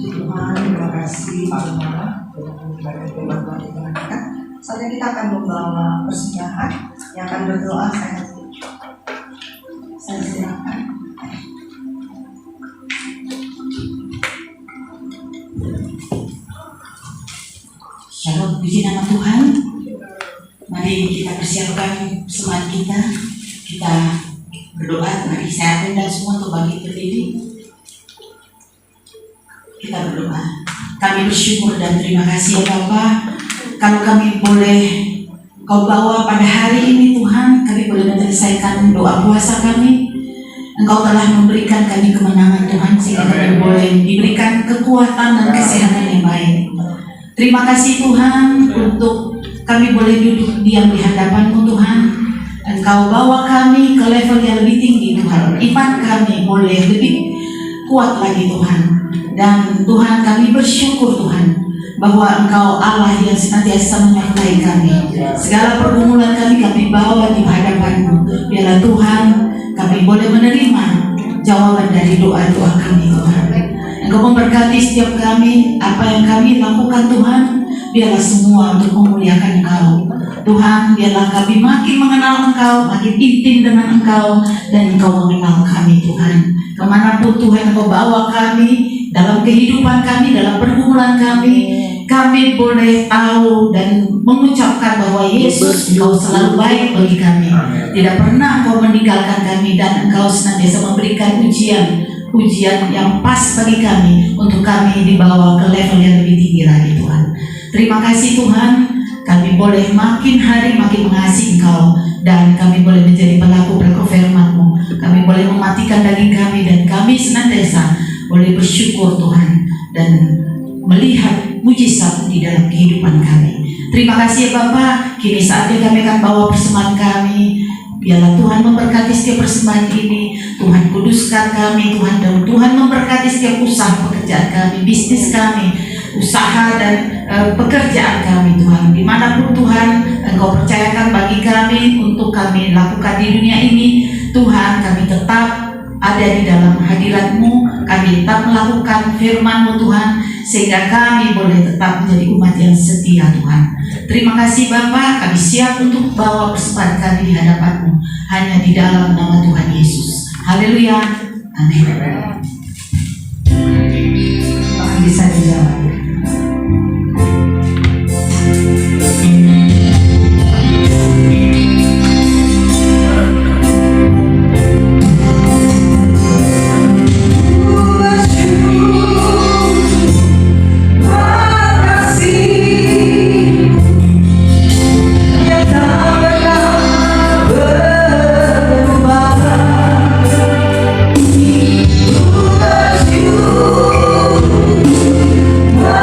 Tuhan, terima kasih Tuhan untuk memberikan firman Tuhan yang menyenangkan. Saatnya kita akan membawa persembahan yang akan berdoa. Saya silakan. Shalom, puji nama Tuhan. Mari kita persiapkan semangat kita. Kita berdoa. Mari saya undang semua untuk bangkit berdiri. Kita berdoa. Kami bersyukur dan terima kasih ya Bapa. Kalau kami boleh Kau bawa pada hari ini Tuhan, kami boleh menyelesaikan doa puasa kami. Engkau telah memberikan kami kemenangan Tuhan, sehingga kami boleh diberikan kekuatan dan kesehatan yang baik. Terima kasih Tuhan untuk kami boleh duduk diam di hadapan-Mu Tuhan. Engkau bawa kami ke level yang lebih tinggi Tuhan. Iman kami boleh lebih kuat lagi Tuhan. Dan Tuhan kami bersyukur Tuhan bahwa Engkau Allah yang senantiasa menyertai kami. Segala pergumulan kami bawa di hadapan-Mu. Biarlah Tuhan kami boleh menerima jawaban dari doa-doa kami Tuhan. Engkau memberkati setiap kami, apa yang kami lakukan Tuhan, biarlah semua untuk memuliakan Engkau. Tuhan, biarlah kami makin mengenal Engkau, makin intim dengan Engkau, dan Engkau mengenal kami Tuhan. Kemanapun Tuhan Engkau bawa kami, dalam kehidupan kami, dalam pergumulan kami boleh tahu dan mengucapkan bahwa Yesus Engkau selalu baik bagi kami. Tidak pernah Engkau meninggalkan kami, dan Engkau senantiasa memberikan ujian yang pas bagi kami untuk kami dibawa ke level yang lebih tinggi lagi Tuhan. Terima kasih Tuhan, kami boleh makin hari makin mengasihi Engkau, dan kami boleh menjadi pelaku-pelaku firman-Mu. Kami boleh mematikan daging kami, dan kami senantiasa boleh bersyukur Tuhan dan melihat mujizat di dalam kehidupan kami. Terima kasih ya Bapak. Kini saatnya kami akan bawa persembahan kami. Biarlah Tuhan memberkati setiap persembahan ini. Tuhan kuduskan kami Tuhan, dan Tuhan memberkati setiap usaha pekerjaan kami, bisnis kami, usaha dan pekerjaan kami Tuhan. Dimanapun Tuhan Engkau percayakan bagi kami untuk kami lakukan di dunia ini, Tuhan kami tetap ada di dalam hadirat-Mu. Kami tetap melakukan firman-Mu Tuhan, sehingga kami boleh tetap menjadi umat yang setia Tuhan. Terima kasih Bapa, kami siap untuk bawa persembahan kami di hadapan-Mu, hanya di dalam nama Tuhan Yesus. Haleluya. Amin. Tuhan bisa dijawab. Wow.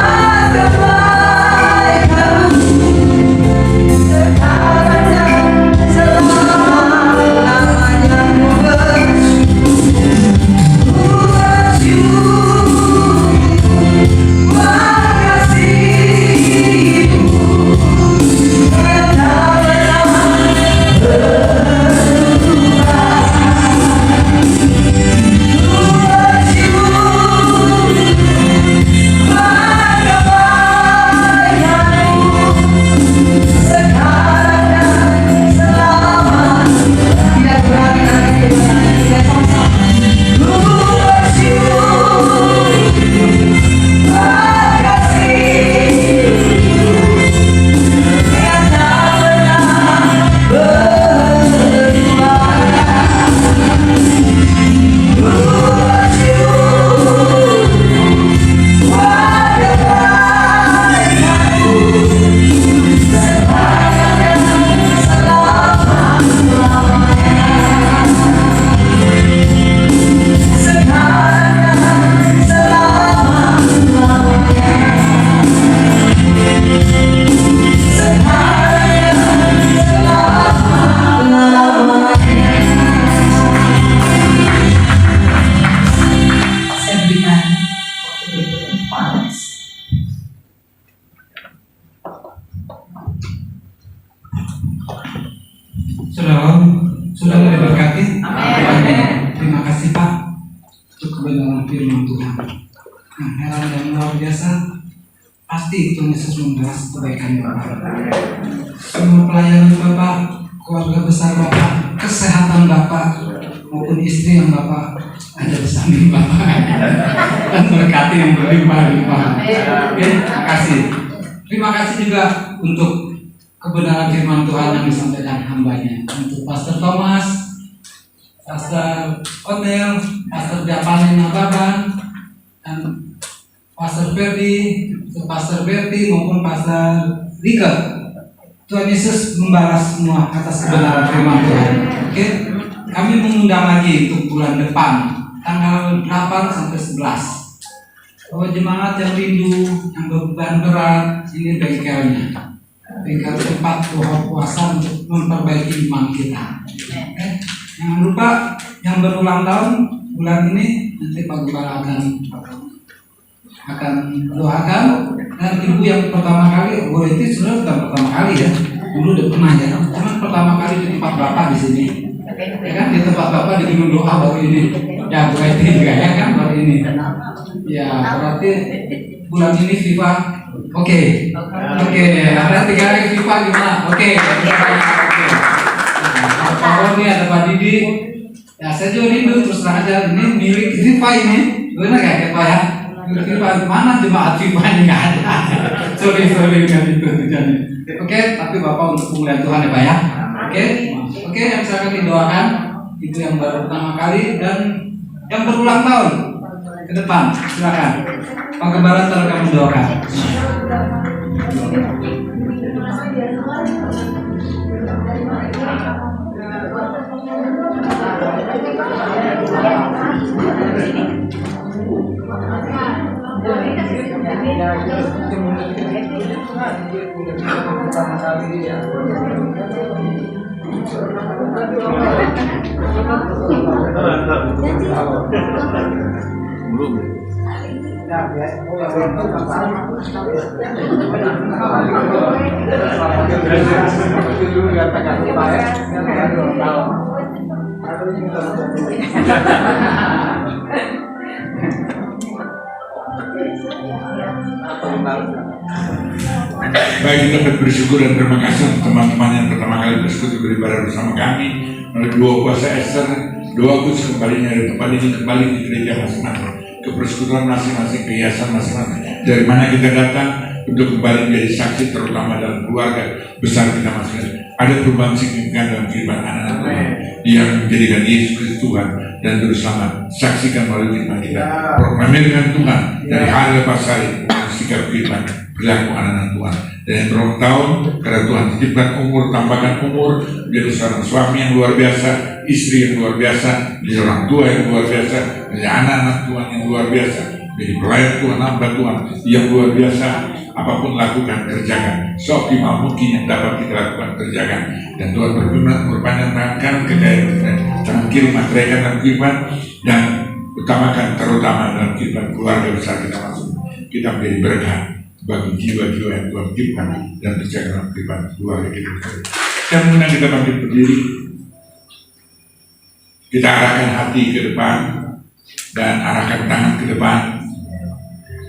Sudah diberkati. Amin. Terima kasih Pak untuk kebenaran firman Tuhan. Nah, heran dan luar biasa. Pasti Tuhan Yesus membalas kebaikan Bapak. Semua pelayanan Bapak, keluarga besar Bapak, kesehatan Bapak, maupun istri yang Bapak ada di samping Bapak dan berkati yang berlimpah-limpah. Oke, terima kasih. Terima kasih juga untuk kebenaran firman Tuhan yang disampaikan hambanya, untuk Pastor Thomas, Pastor Odel, Pastor Japani Nababan, dan Pastor Ferdi, untuk Pastor Berti maupun Pastor Rika. Tuhan Yesus membalas semua atas kebenaran firman Tuhan. Oke, kami mengundang lagi untuk bulan depan, tanggal 8 sampai 11. Bahwa jemaat yang rindu, yang beban berat, ini bengkelnya. Bengkel tempat puasa untuk memperbaiki iman kita. Oke, jangan lupa yang berulang tahun bulan ini nanti Pak Gembala akan doakan. Dan ibu yang pertama kali, Bu Reti sudah bukan pertama kali ya, dulu udah pernah ya, cuman pertama kali di tempat Bapak di sini, ya kan, di tempat Bapak di gunung doa baru ini, ya Bu Reti juga ya kan baru ini, ya berarti bulan ini FIFA, oke, ada 3 hari FIFA gimana, oke, Pak Roni ada Pak Didi, ya saya juga rindu terus terang aja, ini milik FIFA ini, benar gak ya Pak ya? FIFA mana jemaat FIFA ini nggak ada. Sorry nggak itu tujuannya. Oke, tapi Bapak untuk pemulihan Tuhan ya Pak ya. Oke, yang silakan didoakan itu yang baru pertama kali dan yang berulang tahun ke depan silakan. Pak Gembala telah kami doakan. Baik, kita bersyukur dan terima kasih untuk teman-teman yang pertama kali bersekutu beribadah bersama kami melalui 2 puasa Ester, 2 Agustus kembalinya dari tempat ini kembali di gereja masing-masing, ke persekutuan masing-masing, ke yayasan masing-masing, dari mana kita datang untuk kembali menjadi saksi terutama dalam keluarga besar kita masing-masing. Ada perubahan signifikan dalam kehidupan anak-anak Tuhan yang menjadikan Yesus Kristus Tuhan dan bersama saksikan melalui firman kita, proklamirkan Tuhan dari hari lepas hari, sikap kehidupan perilaku anak-anak Tuhan. Dan yang berulang tahun karena Tuhan titipkan umur, tambahkan umur, menjadi seorang suami yang luar biasa, istri yang luar biasa, menjadi orang tua yang luar biasa, menjadi anak-anak Tuhan yang luar biasa, menjadi pelayan Tuhan, hamba Tuhan yang luar biasa. Apapun lakukan, kerjakan seoptimal mungkin yang dapat kita lakukan, kerjakan. Dan Tuhan berfirman, berpanjang tangan kanan kekayaan kita, tangan kiri materaikan dalam kehidupan, dan utamakan terutama dalam kehidupan keluarga besar kita masuk. Kita menjadi berkah bagi jiwa-jiwa yang Tuhan ciptakan dan terjaga dalam kehidupan keluarga kita. Dan mengundang kita bangkit berdiri, kita arahkan hati ke depan dan arahkan tangan ke depan.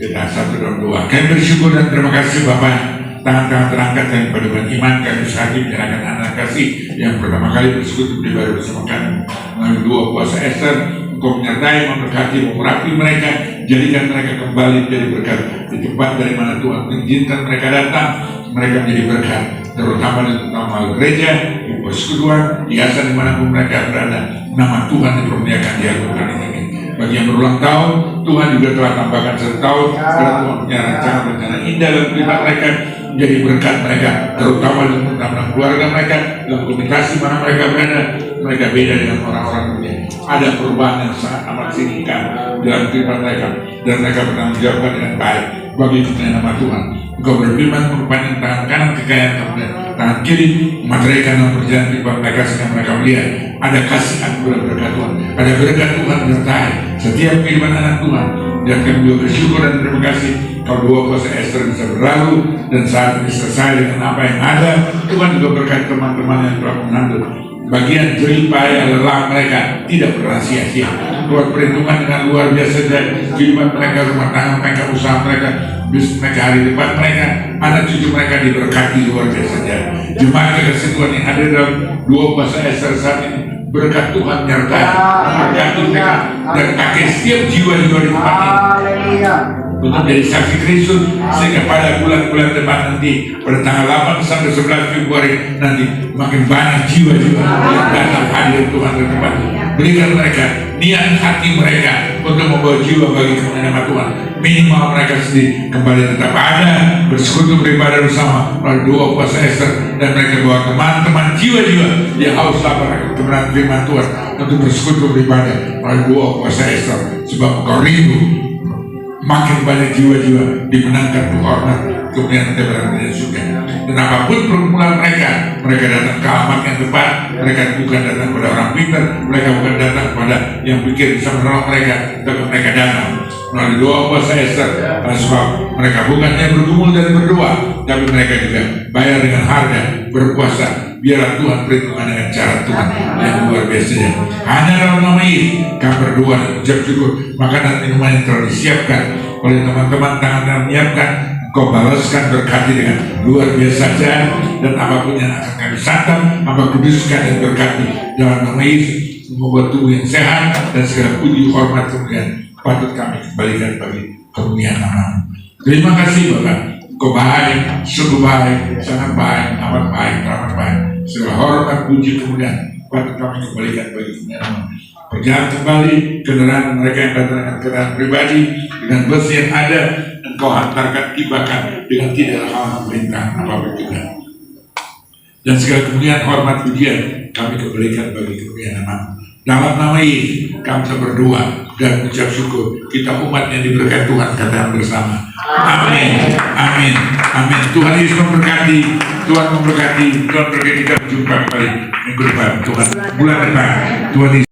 Kita satu dalam doa. Kami bersyukur dan terima kasih Bapak. Tangan-tangan terangkat dan pada beriman kami sehati menyerahkan anak kasih yang pertama kali bersekutu beribadah bersama kami melalui 2 puasa Ester. Engkau menyertai, memberkati, memurapi mereka, jadikan mereka kembali menjadi berkat di tempat dari mana Tuhan mengizinkan mereka datang. Mereka menjadi berkat, terutama di nama gereja, di persekutuan, di yayasan dimanapun mereka berada. Nama Tuhan dipermuliakan di Al-Quran ini. Bagi yang berulang tahun, Tuhan juga telah tambahkan 1 tahun karena Tuhan punya rencana indah dalam kehidupan mereka, menjadi berkat mereka, terutama dalam keluarga mereka, dalam komunitas di mana mereka berada. Mereka beda dengan orang-orang dunia. Ada perubahan yang sangat amat signifikan dalam kehidupan mereka, dan mereka bertanggung jawab dengan baik bagi kemuliaan nama Tuhan. Engkau berfirman, merupakan tangan kanan kekayaan kamu, tangan kiri memateraikan dalam perjalanan kehidupan mereka sehingga mereka melihat ada kasih anugerah berkat Tuhan, ada berkat Tuhan menyertai setiap kehidupan anak Tuhan. Dan kami juga bersyukur dan terima kasih Kalau dua puasa Esther bisa berlalu dan saat ini selesai dengan apa yang ada, Tuhan juga berkat teman-teman yang telah mengambil bagian jerih payah lelah mereka tidak pernah sia-sia. Tuhan perlindungan dengan luar biasa dari kehidupan mereka, rumah tangga mereka, usaha mereka, bisnis mereka, hari depan mereka, anak cucu mereka diberkati luar biasa. Jemaat kekasih Tuhan yang ada dalam dua puasa Esther saat ini, berkat Tuhan menyertai, berkati mereka dan pakai setiap jiwa-jiwa di tempat ini untuk menjadi saksi Kristus, sehingga pada bulan-bulan depan nanti pada tanggal 8 sampai 11 Februari nanti makin banyak jiwa-jiwa yang datang hadir Tuhan di tempat ini. Berikan mereka niat hati mereka untuk membawa jiwa bagi kemuliaan nama Tuhan. Minimal mereka sendiri kembali tetap ada, bersekutu beribadah bersama melalui doa puasa Esther, dan mereka bawa teman-teman jiwa-jiwa yang haus lapar akan kebenaran firman Tuhan untuk bersekutu beribadah melalui doa puasa Esther, sebab Engkau rindu makin banyak jiwa-jiwa dimenangkan untuk hormat kemuliaan kebenaran dan surga. Dan apapun pergumulan mereka, mereka datang ke alamat yang tepat. Mereka bukan datang kepada orang pintar, mereka bukan datang kepada yang pikir bisa menolong mereka, tapi mereka datang melalui doa puasa Esther, sebab mereka bukan hanya bergumul dan berdoa, tapi mereka juga bayar dengan harga berpuasa. Biarlah Tuhan perhitungkan dengan cara Tuhan yang luar biasa. Hanya dalam nama Yesus kami berdoa dan ucap syukur. Makanan minuman yang telah disiapkan oleh teman-teman tangan yang menyiapkan, Kau balaskan berkati dengan luar biasa saja, dan apapun yang akan kami santap, apa kuduskan dan berkati dalam nama Yesus, membuat tubuh yang sehat dan segala puji hormat kemuliaan patut kami kembalikan bagi kemuliaan nama. Terima kasih Bapak, Kau baik, sungguh baik, sangat baik, amat baik, teramat baik. Segala hormat, puji, kemuliaan patut kami kembalikan bagi kemuliaan nama. Perjalanan kembali kendaraan mereka yang datang dengan kendaraan pribadi dengan bus yang ada, Engkau hantarkan tibakan dengan tidak hal pemerintahan apapun juga. Dan segala kemuliaan, hormat, pujian kami kembalikan bagi kemuliaan nama. Dalam nama Yesus kami telah berdoa dan mengucap syukur. Kita umat yang diberkati Tuhan, katakan bersama. Amin, amin, amin. Tuhan Yesus memberkati, Tuhan memberkati, Tuhan berkati. Kita berjumpa kembali minggu depan, Tuhan bulan depan. Tuhan Yesus